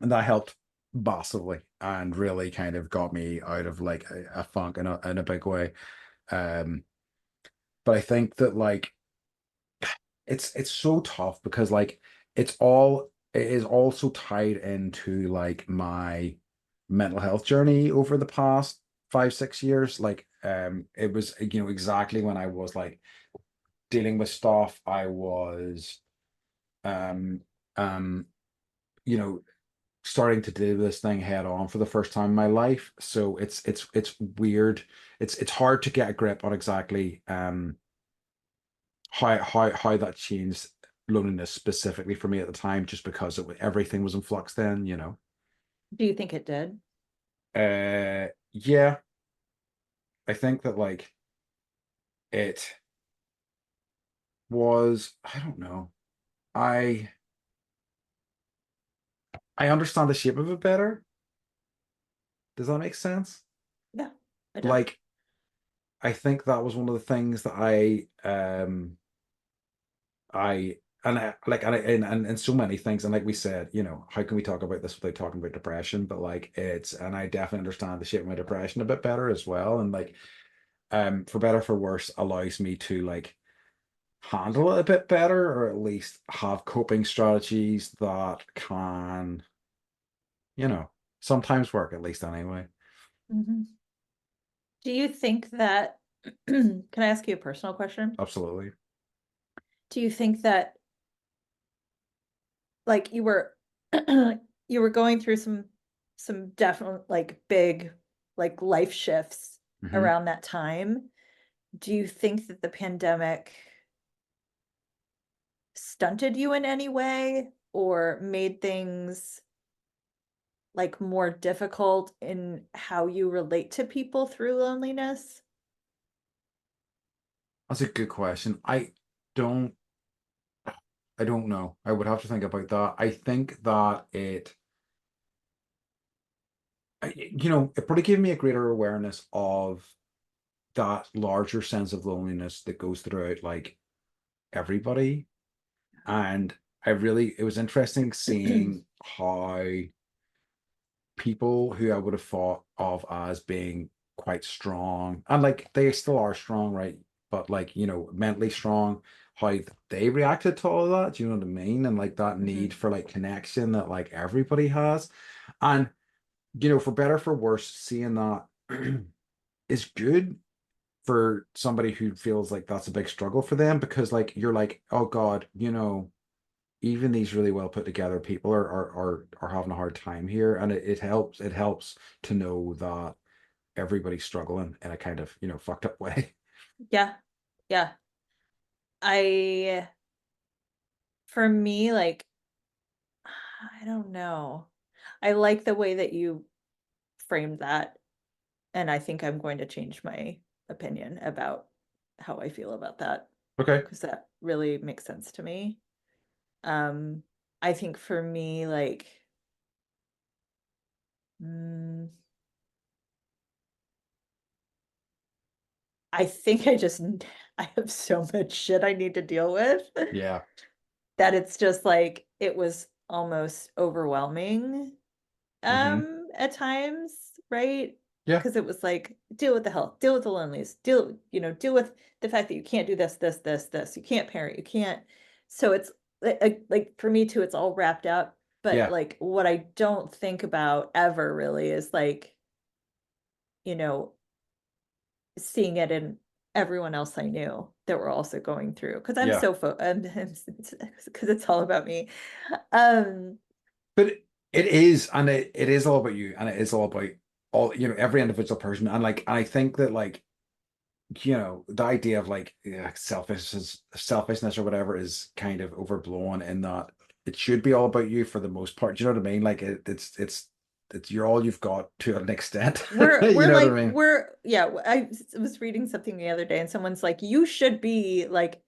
S1: And that helped massively and really kind of got me out of like a funk in a big way. Um, but I think that like it's so tough because like it is also tied into like my mental health journey over the past 5 6 years. Like it was exactly when I was like dealing with stuff. I was um um you know starting to do this thing head on for the first time in my life. So it's weird. It's hard to get a grip on exactly how that changed loneliness specifically for me at the time, just because everything was in flux then, you know.
S2: Do you think it did?
S1: Yeah, I think that like it was, I don't know. I I understand the shape of it better. Does that make sense?
S2: Yeah, it does.
S1: Like, I think that was one of the things that and so many things, and like we said, you know, how can we talk about this without talking about depression? But like it's, and I definitely understand the shape of my depression a bit better as well. And like for better for worse allows me to like handle it a bit better, or at least have coping strategies that can, you know, sometimes work, at least anyway.
S2: Mhm. Do you think that, can I ask you a personal question?
S1: Absolutely.
S2: Do you think that like you were you were going through some definite like big like life shifts
S1: Hmm.
S2: around that time? Do you think that the pandemic stunted you in any way or made things like more difficult in how you relate to people through loneliness?
S1: That's a good question. Don't I don't know. I would have to think about that. I think that you know, it probably gave me a greater awareness of that larger sense of loneliness that goes throughout like everybody. And it was interesting seeing how people who I would have thought of as being quite strong, and like they still are strong, right? But like, you know, mentally strong, how they reacted to all of that. Do you know what I mean? And like that need
S2: Mhm.
S1: for like connection that like everybody has. And, you know, for better for worse, seeing that is good for somebody who feels like that's a big struggle for them, because like you're like, oh God, you know, even these really well put together people are having a hard time here. And it helps to know that everybody's struggling in a kind of, you know, fucked up way.
S2: Yeah. Yeah. I for me like I don't know. I like the way that you framed that, and I think I'm going to change my opinion about how I feel about that
S1: Okay.
S2: because that really makes sense to me. Um, I think for me, like, mm, I think I have so much shit I need to deal with
S1: Yeah.
S2: that it's just like it was almost overwhelming
S1: Hmm.
S2: at times, right?
S1: Yeah.
S2: Because it was like deal with the health, deal with the loneliness, deal with the fact that you can't do this, you can't parent, you can't. So it's like for me too, it's all wrapped up. But
S1: Yeah.
S2: like what I don't think about ever really is like, you know, seeing it in everyone else I knew that were also going through because I'm
S1: Yeah.
S2: so and because it's all about me. Um,
S1: But it is, and it is all about you, and it is all about all, you know, every individual person. And like, I think that like, you know, the idea of like, yeah, selfishness or whatever is kind of overblown, in that it should be all about you for the most part. Do you know what I mean? Like it's you're all you've got to an extent. You
S2: we're
S1: know what I
S2: like
S1: mean?
S2: we're yeah, was reading something the other day and someone's like you should be like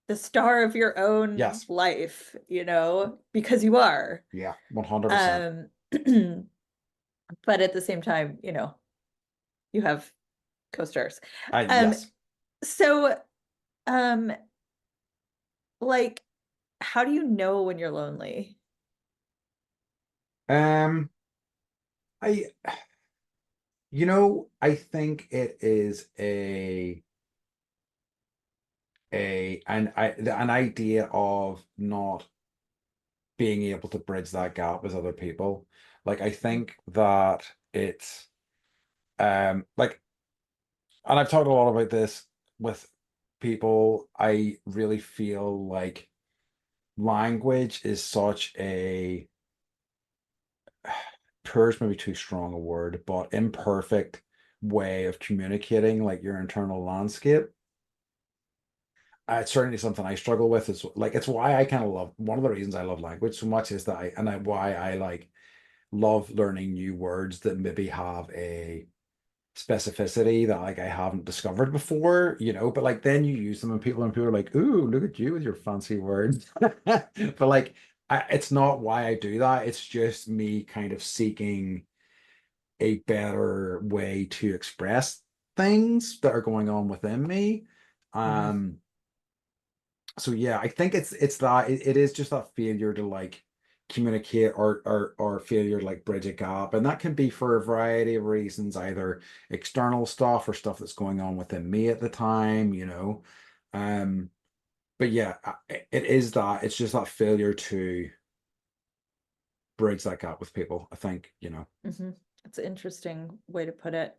S2: the star of your own
S1: Yes.
S2: life, because you are.
S1: Yeah, 100%.
S2: Um but at the same time, you have co-stars. Um
S1: Yes.
S2: so um like how do you know when you're lonely?
S1: Um, I, you know, I think it is an idea of not being able to bridge that gap with other people. Like I think that it's like, and I've talked a lot about this with people. I really feel like language is such a poor is maybe too strong a word, but imperfect way of communicating like your internal landscape. it's certainly something I struggle with. It's like it's why I kind of love one of the reasons I love language so much is that why I like love learning new words that maybe have a specificity that like I haven't discovered before, but like then you use them and people are like, "Ooh, look at you with your fancy words." But like it's not why I do that. It's just me kind of seeking a better way to express things that are going on within me.
S2: Mhm.
S1: Um, so yeah, I think it's that it is just that failure to like communicate or failure to like bridge a gap. And that can be for a variety of reasons, either external stuff or stuff that's going on within me at the time. Um, but yeah, it is that it's just that failure to bridge that gap with people, I think.
S2: Mhm. It's an interesting way to put it.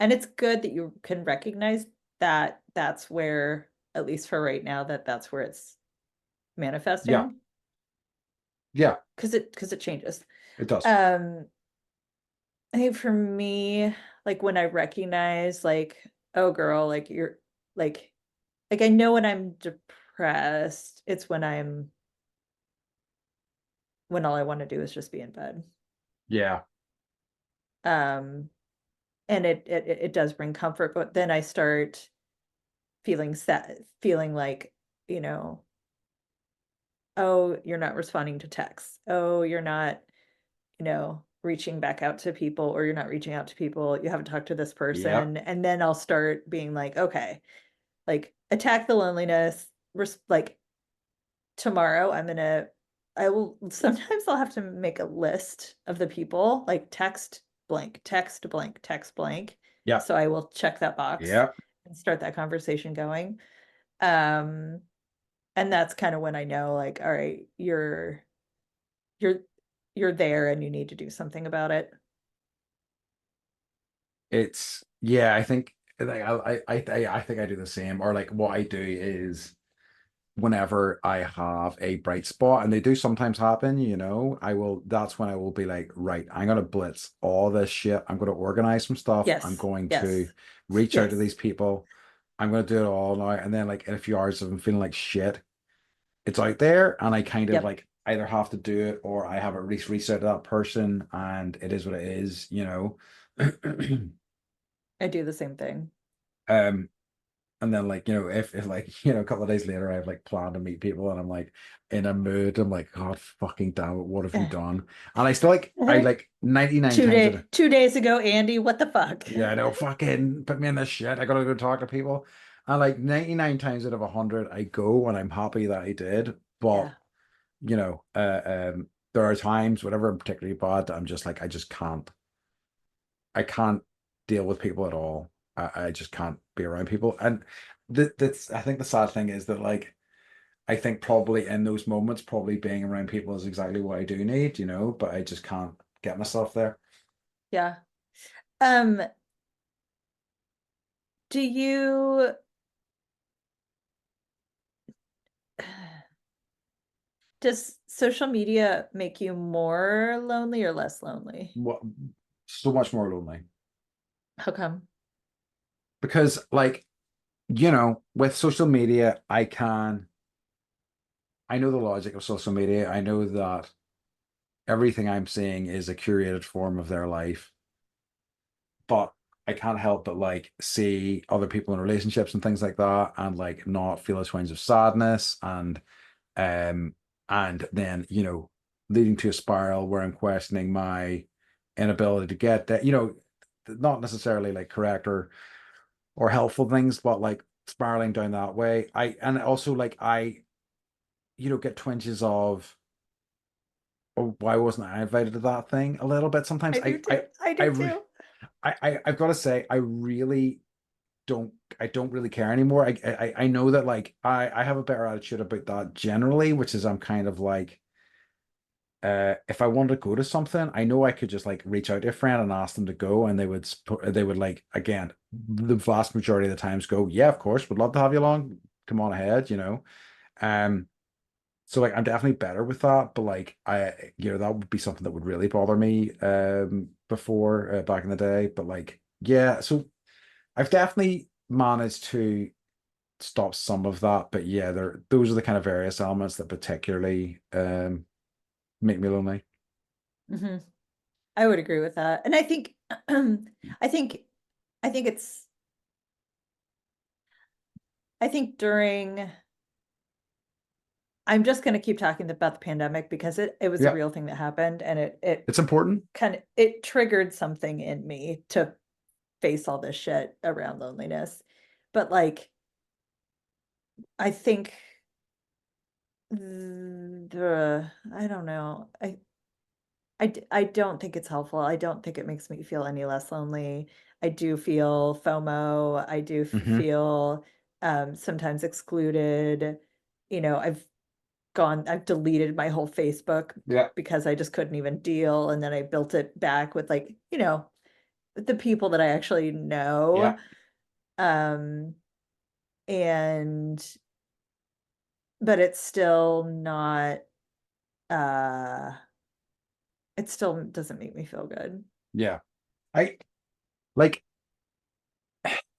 S2: And it's good that you can recognize that that's where, at least for right now, that's where it's
S1: Yeah,
S2: manifesting,
S1: yeah,
S2: because it changes.
S1: it does.
S2: Um, I think for me, like when I recognize like, oh girl, like you're like I know when I'm depressed, it's when all I want to do is just be in bed.
S1: Yeah.
S2: Um, and it does bring comfort, but then I start feeling sad, feeling like, you know, oh, you're not responding to texts. Oh, you're not, reaching back out to people, or you're not reaching out to people. You haven't talked to this
S1: Yep.
S2: person. And then I'll start being like, okay, like attack the loneliness. Like tomorrow, I will, sometimes I'll have to make a list of the people, like text blank, text blank, text blank.
S1: Yep.
S2: So I will check that box
S1: Yep.
S2: and start that conversation going. Um, and that's kind of when I know, like, all right, you're you're there and you need to do something about it.
S1: It's yeah, I think like I think I do the same. Or like what I do is whenever I have a bright spot, and they do sometimes happen, that's when I will be like, right, I'm gonna blitz all this shit. I'm gonna organize some stuff. I'm
S2: Yes,
S1: going to
S2: yes,
S1: reach out to
S2: yes.
S1: these people. I'm gonna do it all now. And then like in a few hours if I'm feeling like shit, it's out there and I kind of
S2: Yep,
S1: like either have to do it or I have at least reached out to that person and it is what it is.
S2: I do the same thing.
S1: Um, and then like, if like, a couple of days later I've like planned to meet people and I'm like in a mood, I'm like, God fucking damn it, what have you done? And I still like I like 99 times out of
S2: 2 days ago, Andy, what the fuck?
S1: yeah, I know fucking put me in this shit. I gotta go talk to people. And like 99 times out of 100 I go and I'm happy that I did. But
S2: Yeah,
S1: there are times, whatever I'm particularly bad, that I'm just like, I can't deal with people at all. I just can't be around people. And that's, I think the sad thing is that like, I think probably in those moments, probably being around people is exactly what I do need, but I just can't get myself there.
S2: yeah. Um, do you does social media make you more lonely or less lonely?
S1: What so much more lonely.
S2: How come?
S1: Because like, with social media, I know the logic of social media. I know that everything I'm seeing is a curated form of their life, but I can't help but like see other people in relationships and things like that and like not feel a twinge of sadness um and then, leading to a spiral where I'm questioning my inability to get that, not necessarily like correct or helpful things, but like spiraling down that way. And also like I get twinges of, oh, why wasn't I invited to that thing a little bit sometimes.
S2: I do
S1: I
S2: too. I
S1: I
S2: do
S1: re
S2: too.
S1: I've got to say, don't I don't really care anymore. I know that like I have a better attitude about that generally, which is I'm kind of like if I wanted to go to something, I know I could just like reach out to a friend and ask them to go, and they would like again the vast majority of the times go, yeah, of course, would love to have you along. Come on ahead. Um, so like I'm definitely better with that, but like that would be something that would really bother me before back in the day. But like yeah, so I've definitely managed to stop some of that. But yeah, those are the kind of various elements that particularly make me lonely.
S2: Hmm. I would agree with that. And I think, I think, I think it's, I think during, I'm just going to keep talking about the pandemic because it was a
S1: Yeah,
S2: real thing that happened, and it
S1: it's important.
S2: kind of, it triggered something in me to face all this shit around loneliness. But like, I think I don't know. I don't think it's helpful. I don't think it makes me feel any less lonely. I do feel FOMO. I do
S1: Hmm.
S2: feel sometimes excluded. I've deleted my whole Facebook
S1: Yeah.
S2: because I just couldn't even deal. And then I built it back with like, the people that I actually
S1: Yeah.
S2: know. Um, and but it's still not uh it still doesn't make me feel good.
S1: Yeah. I like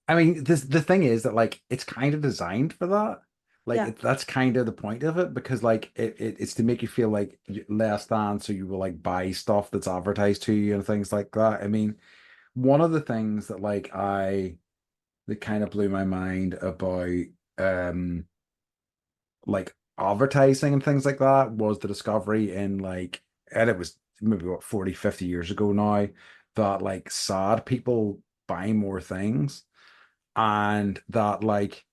S1: I mean, the thing is that like it's kind of designed for that. Like
S2: Yeah.
S1: that's kind of the point of it because like it's to make you feel like less than, so you will like buy stuff that's advertised to you and things like that. I mean, one of the things that that kind of blew my mind about um like advertising and things like that was the discovery in like, and it was maybe what 40, 50 years ago now, that like sad people buy more things, and that like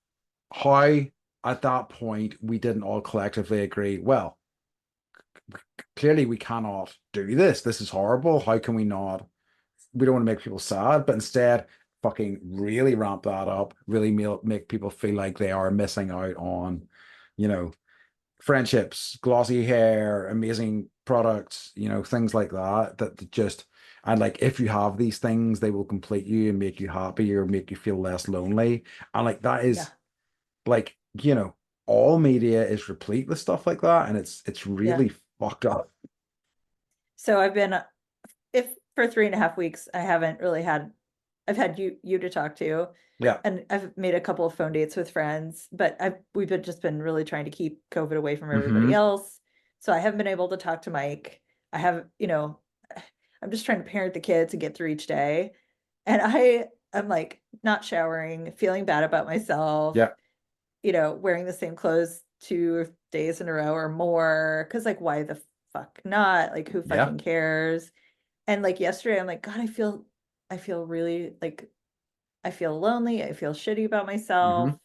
S1: how at that point we didn't all collectively agree, well, clearly we cannot do this. This is horrible. How can we not? We don't want to make people sad, but instead fucking really ramp that up, really make people feel like they are missing out on, you know, friendships, glossy hair, amazing products, things like that, that just, and like if you have these things, they will complete you and make you happy or make you feel less lonely. And like that
S2: Yeah.
S1: is like, all media is replete with stuff like that, and it's
S2: Yeah.
S1: really fucked up.
S2: So I've been if for 3.5 weeks I haven't really had I've had you to talk to,
S1: Yeah.
S2: and I've made a couple of phone dates with friends, but we've been just been really trying to keep COVID away from everybody
S1: Hmm.
S2: else. So I haven't been able to talk to Mike. I have, I'm just trying to parent the kids and get through each day. And I'm like not showering, feeling bad about myself,
S1: Yeah.
S2: wearing the same clothes 2 days in a row or more. Cause like, why the fuck not? Like, who
S1: Yeah.
S2: fucking cares? And like yesterday, I'm like, God, I feel really like, I feel lonely. I feel shitty about
S1: Hmm.
S2: myself.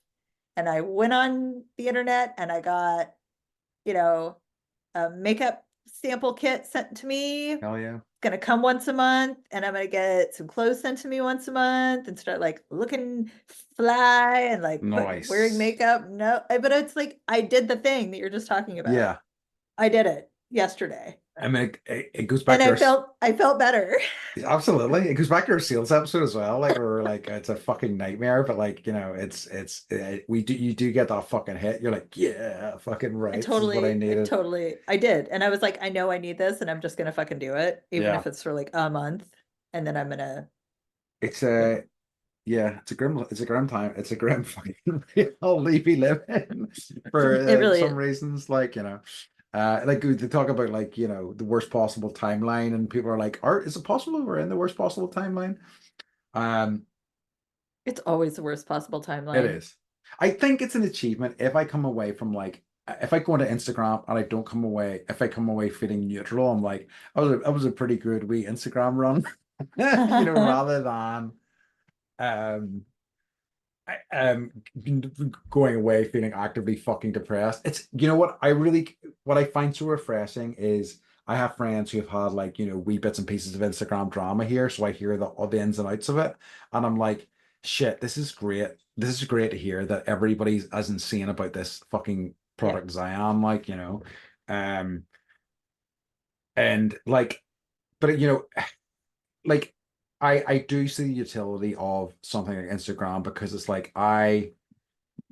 S2: And I went on the internet and I got, you know, a makeup sample kit sent to me.
S1: Hell yeah.
S2: Gonna come once a month, and I'm gonna get some clothes sent to me once a month and start like looking fly and like wearing
S1: Nice.
S2: makeup. No, but it's like I did the thing that you're just talking about.
S1: Yeah.
S2: I did it yesterday,
S1: I mean, it goes back
S2: and
S1: to
S2: I felt better.
S1: absolutely. It goes back to our sales episode as well. Like, we're like, it's a fucking nightmare, but like, you do get that fucking hit. You're like, yeah, fucking right. This is what I needed.
S2: I did. And I was like, I know I need this and I'm just gonna fucking do it, even
S1: Yeah.
S2: if it's for like a month. And then I'm gonna,
S1: It's
S2: you
S1: a
S2: know,
S1: Yeah, it's a grim time. It's a grim fucking real we live in for
S2: it really
S1: some
S2: is.
S1: reasons. Like, like they talk about like, the worst possible timeline, and people are like, "Art, is it possible we're in the worst possible timeline?" Um,
S2: It's always the worst possible
S1: it
S2: timeline.
S1: is. I think it's an achievement if I come away from like, if I go into Instagram and I don't come away, if I come away feeling neutral, I'm like, I was a pretty good wee Instagram run, rather than um um going away feeling actively fucking depressed. It's, what I find so refreshing is I have friends who have had like, wee bits and pieces of Instagram drama here, so I hear all the ins and outs of it, and I'm like, shit, this is great. This is great to hear that everybody's as insane about this fucking
S2: Yeah.
S1: product as I am, like, um and like, but like, I do see the utility of something like Instagram, because it's like, I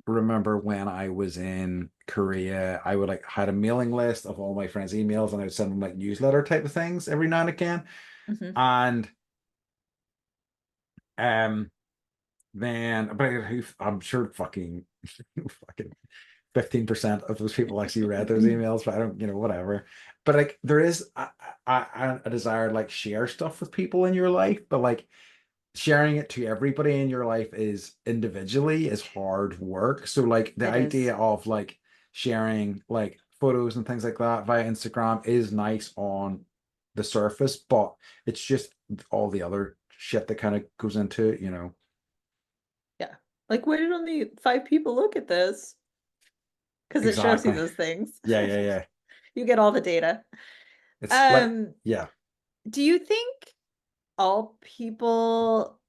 S1: remember when I was in Korea, I would like had a mailing list of all my friends' emails, and I would send them like newsletter type of things every now and again.
S2: Hmm.
S1: And um then, but I'm sure fucking fucking 15% of those people actually read those emails, but I don't, whatever. But like there is a desire to like share stuff with people in your life, but like sharing it to everybody in your life is individually is hard work. So like the
S2: It is.
S1: idea of like sharing like photos and things like that via Instagram is nice on the surface, but it's just all the other shit that kind of goes into it.
S2: Yeah. Like, why did only 5 people look at this? Because it shows you
S1: Exactly.
S2: those things.
S1: Yeah, yeah, yeah.
S2: You get all the data.
S1: It's like,
S2: Um,
S1: yeah.
S2: do you think all people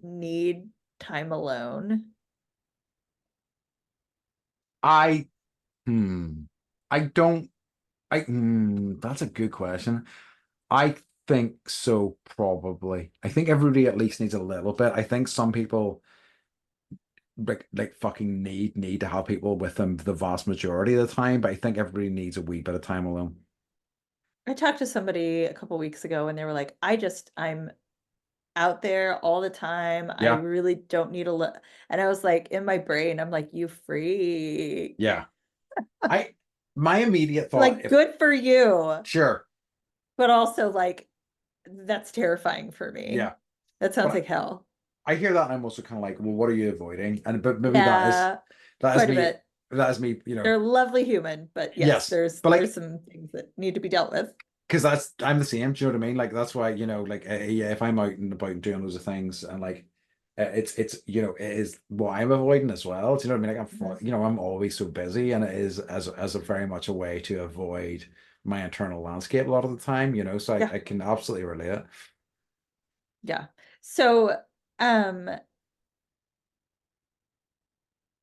S2: need time alone?
S1: I hmm. I don't that's a good question. I think so, probably. I think everybody at least needs a little bit. I think some people like fucking need to have people with them the vast majority of the time, but I think everybody needs a wee bit of time alone.
S2: I talked to somebody a couple weeks ago and they were like, I'm out there all the time. I
S1: Yeah,
S2: really don't need a look. And I was like, in my brain, I'm like, you freak.
S1: yeah. I my immediate thought,
S2: Like,
S1: if
S2: good for you.
S1: sure,
S2: But also, like, that's terrifying for me.
S1: yeah.
S2: That sounds
S1: But
S2: like hell.
S1: I hear that and I'm also kind of like, well, what are you avoiding? And but maybe
S2: Yeah,
S1: that is
S2: quite a
S1: me,
S2: bit.
S1: that is me,
S2: They're a lovely human, but yes,
S1: yes. But
S2: there's
S1: like
S2: some things that need to be dealt with.
S1: because that's I'm the same. Do you know what I mean? Like that's why like yeah, if I'm out and about and doing loads of things and like it's it is what I'm avoiding as well. Do you know what I mean? Like
S2: Mhm.
S1: I'm always so busy, and it is as a very much a way to avoid my internal landscape a lot of the time. So
S2: Yeah,
S1: I can absolutely relate.
S2: yeah. So, um,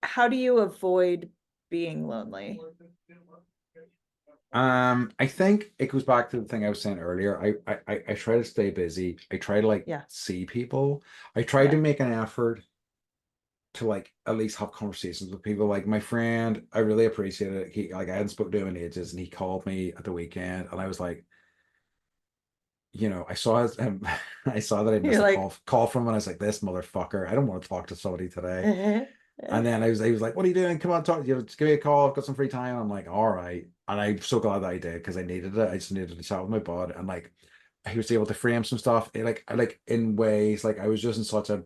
S2: how do you avoid being lonely?
S1: I think it goes back to the thing I was saying earlier. I try to stay busy. I try to like
S2: Yeah,
S1: see people. I try to
S2: yeah.
S1: make an effort to like at least have conversations with people. Like my friend, I really appreciate it. He like I hadn't spoken to him in ages, and he called me at the weekend, and I was like, I saw his, I saw that I
S2: You're
S1: missed a
S2: like,
S1: call from him, and I was like, this motherfucker, I don't want to talk to somebody today.
S2: eh,
S1: And then he was like, what are you doing? Come on, talk. Just give me a call. I've got some free time. I'm like, all right. And I'm so glad that I did because I needed it. I just needed to chat with my bud, and like he was able to frame some stuff. I like in ways like I was just in such a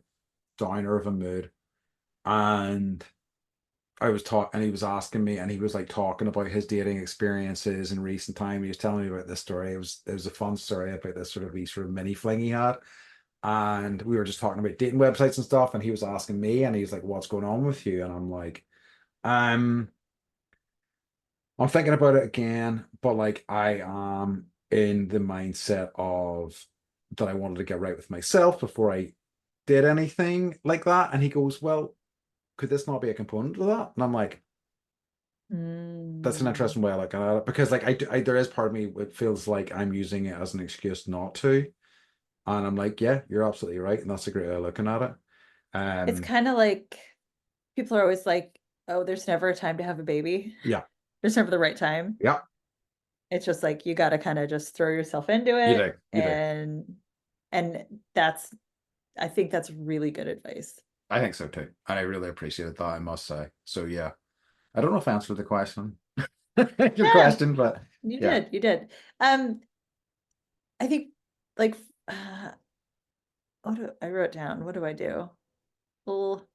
S1: downer of a mood, and I was talking, and he was asking me, and he was like talking about his dating experiences in recent time. He was telling me about this story. It was a fun story about this sort of mini fling he had, and we were just talking about dating websites and stuff. And he was asking me, and he's like, "What's going on with you?" And I'm like, "Um, I'm thinking about it again, but like I am in the mindset of that I wanted to get right with myself before I did anything like that." And he goes, "Well, could this not be a component of that?" And I'm like, that's an
S2: mm,
S1: interesting way of looking at it because like there is part of me it feels like I'm using it as an excuse not to, and I'm like, yeah, you're absolutely right, and that's a great way of looking at it.
S2: it's
S1: um
S2: kind of like people are always like, oh, there's never a time to have a baby.
S1: yeah,
S2: There's never the right time.
S1: yeah,
S2: It's just like you got to kind of just throw yourself into
S1: you
S2: it,
S1: do, you do.
S2: and that's I think that's really good advice.
S1: I think so too, and I really appreciate that, I must say. So yeah, I don't know if I answered the question, your
S2: Yeah,
S1: question, but
S2: you
S1: yeah.
S2: did. You did. Um, I think like uh, what do I wrote down? What do I do? Well,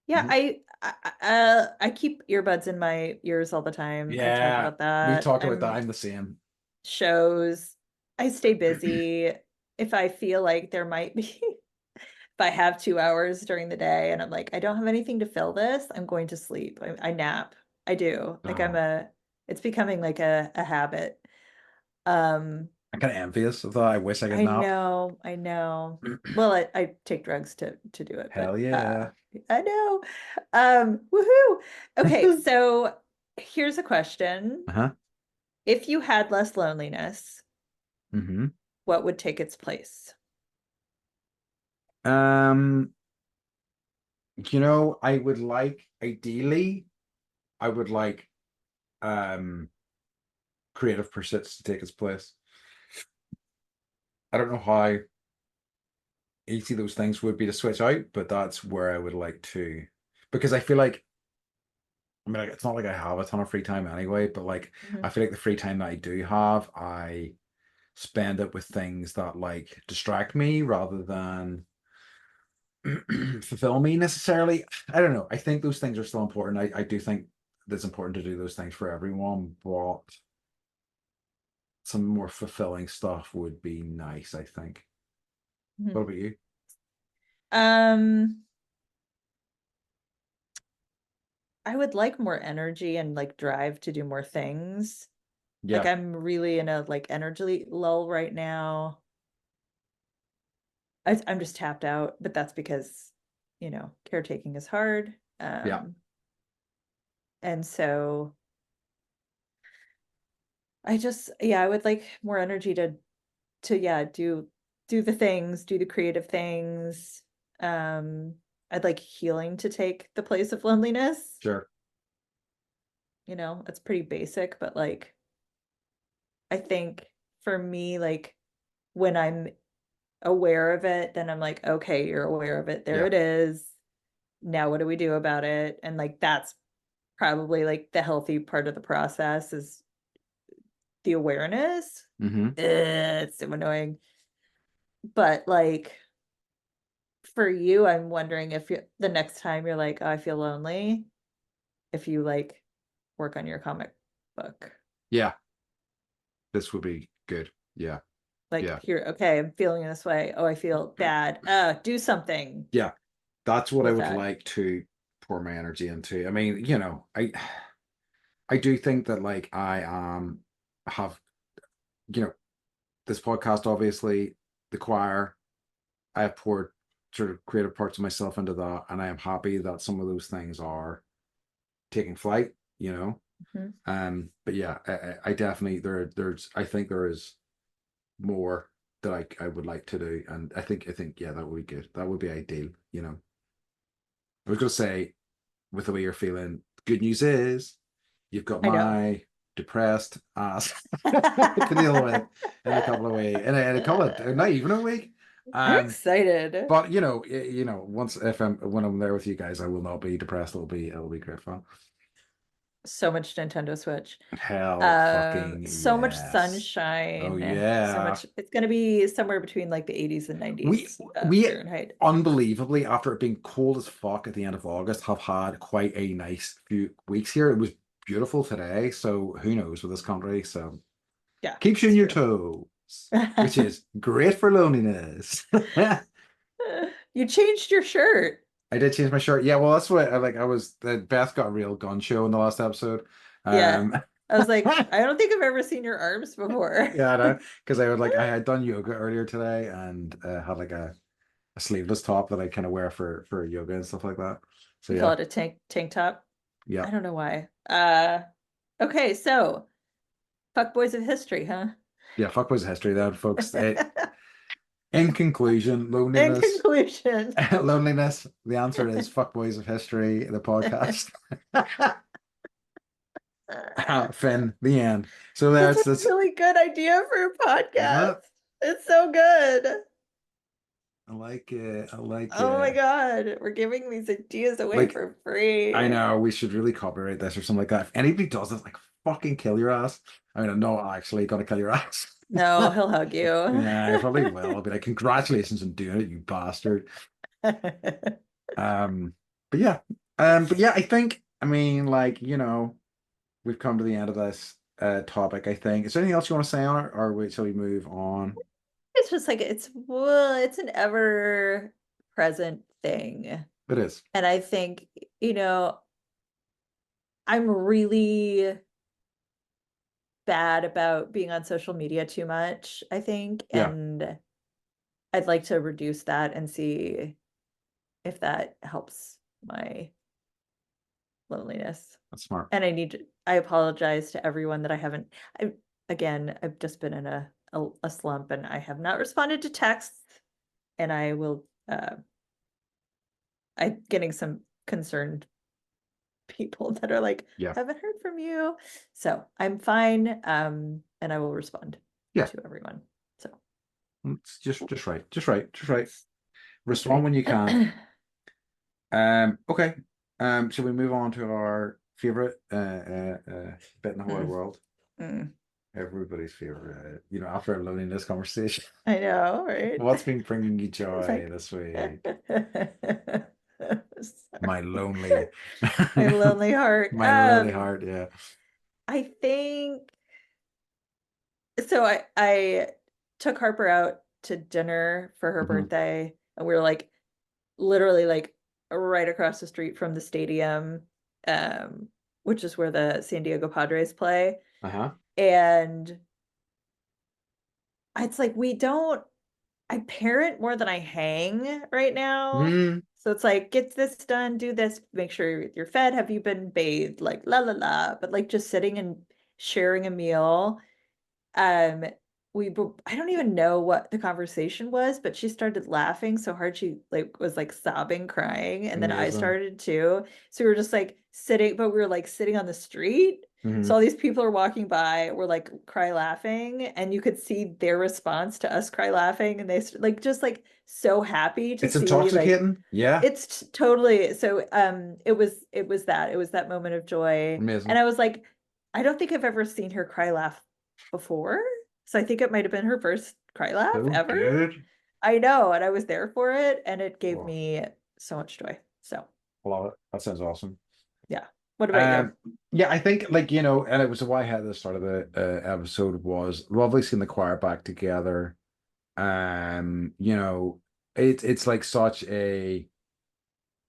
S2: yeah,
S1: Mhm.
S2: I keep earbuds in my ears all the time. I've talked
S1: Yeah,
S2: about
S1: we've
S2: that.
S1: talked about that.
S2: I'm
S1: I'm the same.
S2: shows. I stay busy. If I feel like there might be, if I have 2 hours during the day and I'm like, I don't have anything to fill this, I'm going to sleep. I nap. I do. Like
S1: Oh,
S2: it's becoming like a habit. Um,
S1: I'm kind of envious of that. I wish I could nap.
S2: I know. Well, I take drugs to do it, but
S1: Hell yeah.
S2: I know. Woohoo. Okay, so here's a question.
S1: Uh-huh.
S2: If you had less loneliness,
S1: Hmm.
S2: what would take its place?
S1: um I would like, ideally, I would like um creative pursuits to take its place. I don't know how. each of those things would be to switch out, but that's where I would like to, because I feel like, I mean, like, it's not like I have a ton of free time anyway, but like,
S2: Mhm.
S1: I feel like the free time that I do have, I spend it with things that like distract me rather than fulfill me necessarily. I don't know. I think those things are still important. I do think it's important to do those things for everyone, but some more fulfilling stuff would be nice, I think. What
S2: Mhm.
S1: about you?
S2: Um, I would like more energy and like drive to do more things. Like
S1: Yeah,
S2: I'm really in a like energy lull right now. I'm just tapped out, but that's because, caretaking is hard.
S1: yeah.
S2: And so yeah, I would like more energy to yeah, do the things, do the creative things. Um, I'd like healing to take the place of loneliness.
S1: Sure.
S2: It's pretty basic, but like I think for me, like when I'm aware of it, then I'm like, okay, you're aware of it. There
S1: Yeah.
S2: it is. Now what do we do about it? And like that's probably like the healthy part of the process is the awareness.
S1: Hmm.
S2: It's so annoying. But like for you, I'm wondering if the next time you're like, oh, I feel lonely, if you like work on your comic book.
S1: Yeah, this would be good. Yeah,
S2: Like
S1: yeah,
S2: here, okay, I'm feeling this way. Oh, I feel bad. Do something
S1: yeah. That's what I
S2: with
S1: would
S2: that.
S1: like to pour my energy into. I mean, I do think that like have, you know, this podcast, obviously, the choir, I have poured sort of creative parts of myself into that, and I am happy that some of those things are taking flight, you know.
S2: Mhm.
S1: But yeah, I definitely there's I think there is more that I would like to do, and I think yeah, that would be good. That would be ideal, you know. I was gonna say, with the way you're feeling, good news is you've got
S2: I know.
S1: my depressed ass to deal with in a couple of weeks, in a couple of not even a week.
S2: I'm
S1: Um,
S2: excited.
S1: but once if I'm when I'm there with you guys, I will not be depressed. It'll be great fun.
S2: So much Nintendo Switch.
S1: Hell fucking
S2: So much
S1: yes. Oh
S2: sunshine. So
S1: yeah.
S2: much. It's gonna be somewhere between like the 80s and
S1: We
S2: 90s
S1: we
S2: Fahrenheit.
S1: unbelievably, after it being cold as fuck at the end of August, have had quite a nice few weeks here. It was beautiful today, so who knows with this country. So
S2: Yeah,
S1: keeps you on
S2: it's
S1: your
S2: true.
S1: toes, which is great for loneliness.
S2: You changed your shirt.
S1: I did change my shirt. Yeah, well, that's what I like. Beth got a real gun show in the last episode.
S2: Yeah.
S1: Um,
S2: I was like, I don't think I've ever seen your arms before.
S1: yeah, I know, because I had done yoga earlier today and had like a sleeveless top that I kind of wear for yoga and stuff like that. So
S2: You call
S1: yeah,
S2: it a tank top?
S1: yeah,
S2: I don't know why. Okay, so fuckboys of history, huh?
S1: yeah. Fuck was history, then, folks. In conclusion,
S2: In
S1: loneliness,
S2: conclusion,
S1: loneliness. The answer is fuckboys of history. The podcast. Finn. The end. So
S2: that's a
S1: there's this,
S2: really good idea for a
S1: isn't
S2: podcast.
S1: it?
S2: It's so good.
S1: I like it. I like
S2: Oh my
S1: it.
S2: God, we're giving these ideas away
S1: Like
S2: for
S1: I
S2: free.
S1: know we should really copyright this or something like that. If anybody does it, like fucking kill your ass. I mean, I'm not actually gonna kill your ass.
S2: No, he'll hug you.
S1: Yeah, I probably will. I'll be like, congratulations on doing it, you bastard. Um, but yeah, I think, I mean, like, we've come to the end of this topic, I think. Is there anything else you want to say on it, or wait till we move on?
S2: It's just like it's an ever present thing.
S1: It is.
S2: And I think, you know, I'm really bad about being on social media too much, I think,
S1: Yeah,
S2: and I'd like to reduce that and see if that helps my loneliness.
S1: that's smart.
S2: And I apologize to everyone that again, I've just been in a slump and I have not responded to texts and I'm getting some concerned people that are like,
S1: Yeah.
S2: haven't heard from you. So I'm fine. And I will respond
S1: Yeah.
S2: to everyone. So
S1: It's just right. Just right. Just right. Respond when you can. Okay. Shall we move on to our favorite bit in the whole wide
S2: Mm,
S1: world?
S2: mm.
S1: Everybody's favorite. After our loneliness conversation,
S2: I know, right?
S1: what's been bringing you
S2: It's
S1: joy
S2: like
S1: this week? My
S2: sorry.
S1: lonely,
S2: My lonely heart.
S1: my lonely heart. Yeah.
S2: I think so I took Harper out to dinner for her
S1: Hmm.
S2: birthday, and we were like literally like right across the street from the stadium, um, which is where the San Diego Padres play.
S1: Uh-huh.
S2: And it's like I parent more than I hang right now.
S1: Mm,
S2: So it's like, get this done, do this, make sure you're fed. Have you been bathed? Like, la la la. But like just sitting and sharing a meal. Um, I don't even know what the conversation was, but she started laughing so hard she like was like sobbing, crying, and then I
S1: amazing.
S2: started too. So we were just like sitting, but we were like sitting on the street. So
S1: Hmm.
S2: all these people are walking by, were like cry laughing, and you could see their response to us cry laughing, and like just like so happy to
S1: It's
S2: see like
S1: intoxicating. Yeah.
S2: totally so it was that moment of joy. And
S1: Amazing.
S2: I was like, I don't think I've ever seen her cry laugh before. So I think it might have been her first cry laugh
S1: So
S2: ever.
S1: good.
S2: I know, and I was there for it, and it gave
S1: Oh,
S2: me so much joy. So
S1: I love it. That sounds awesome.
S2: yeah. What about you?
S1: Um, yeah, I think and it was why I had at the start of the episode was lovely seeing the choir back together. Um, you know, it's like such a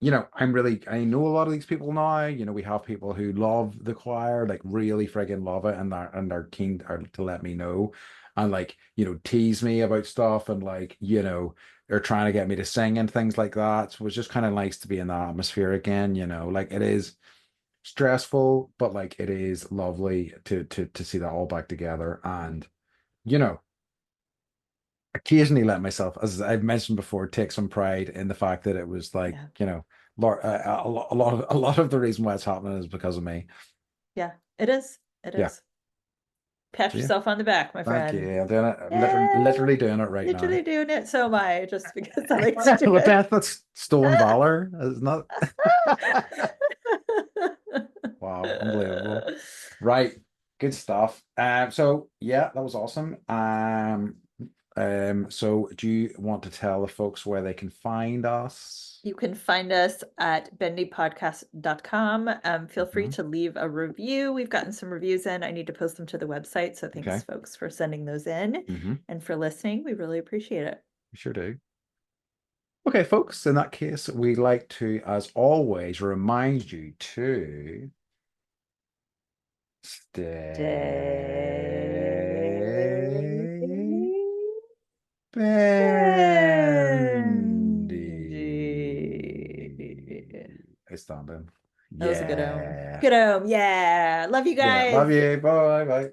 S1: I know a lot of these people now. We have people who love the choir, like really friggin' love it, and they're keen to let me know, and like tease me about stuff, and they're trying to get me to sing and things like that. So it was just kind of nice to be in that atmosphere again. Like it is stressful, but like it is lovely to see that all back together, and you know occasionally let myself, as I've mentioned before, take some pride in the fact that it was like,
S2: Yeah.
S1: a lot of the reason why it's happening is because of me.
S2: Yeah. It is. It
S1: Yeah.
S2: is. Pat
S1: So yeah,
S2: yourself on the back, my
S1: thank you.
S2: friend.
S1: I'm doing it. I'm
S2: Yeah.
S1: literally doing it right now.
S2: Literally doing it. So am I, just because I like to do
S1: Well,
S2: it.
S1: Beth, that's stolen valor. It's not. Wow, unbelievable. Right. Good stuff. So yeah, that was awesome. So do you want to tell the folks where they can find us?
S2: You can find us at bendypodcast.com. Feel free
S1: Mhm.
S2: to leave a review. We've gotten some reviews in. I need to post them to the website. So thanks,
S1: Okay.
S2: folks, for sending those in
S1: Hmm.
S2: and for listening. We really appreciate it.
S1: We sure do. Okay, folks, in that case, we like to, as always, remind you to stay
S2: Stay bendy.
S1: bendy. Outstanding.
S2: That was a good home.
S1: Yeah.
S2: Good home. Yeah. Love you
S1: Yeah. Love
S2: guys.
S1: you. Bye. Bye.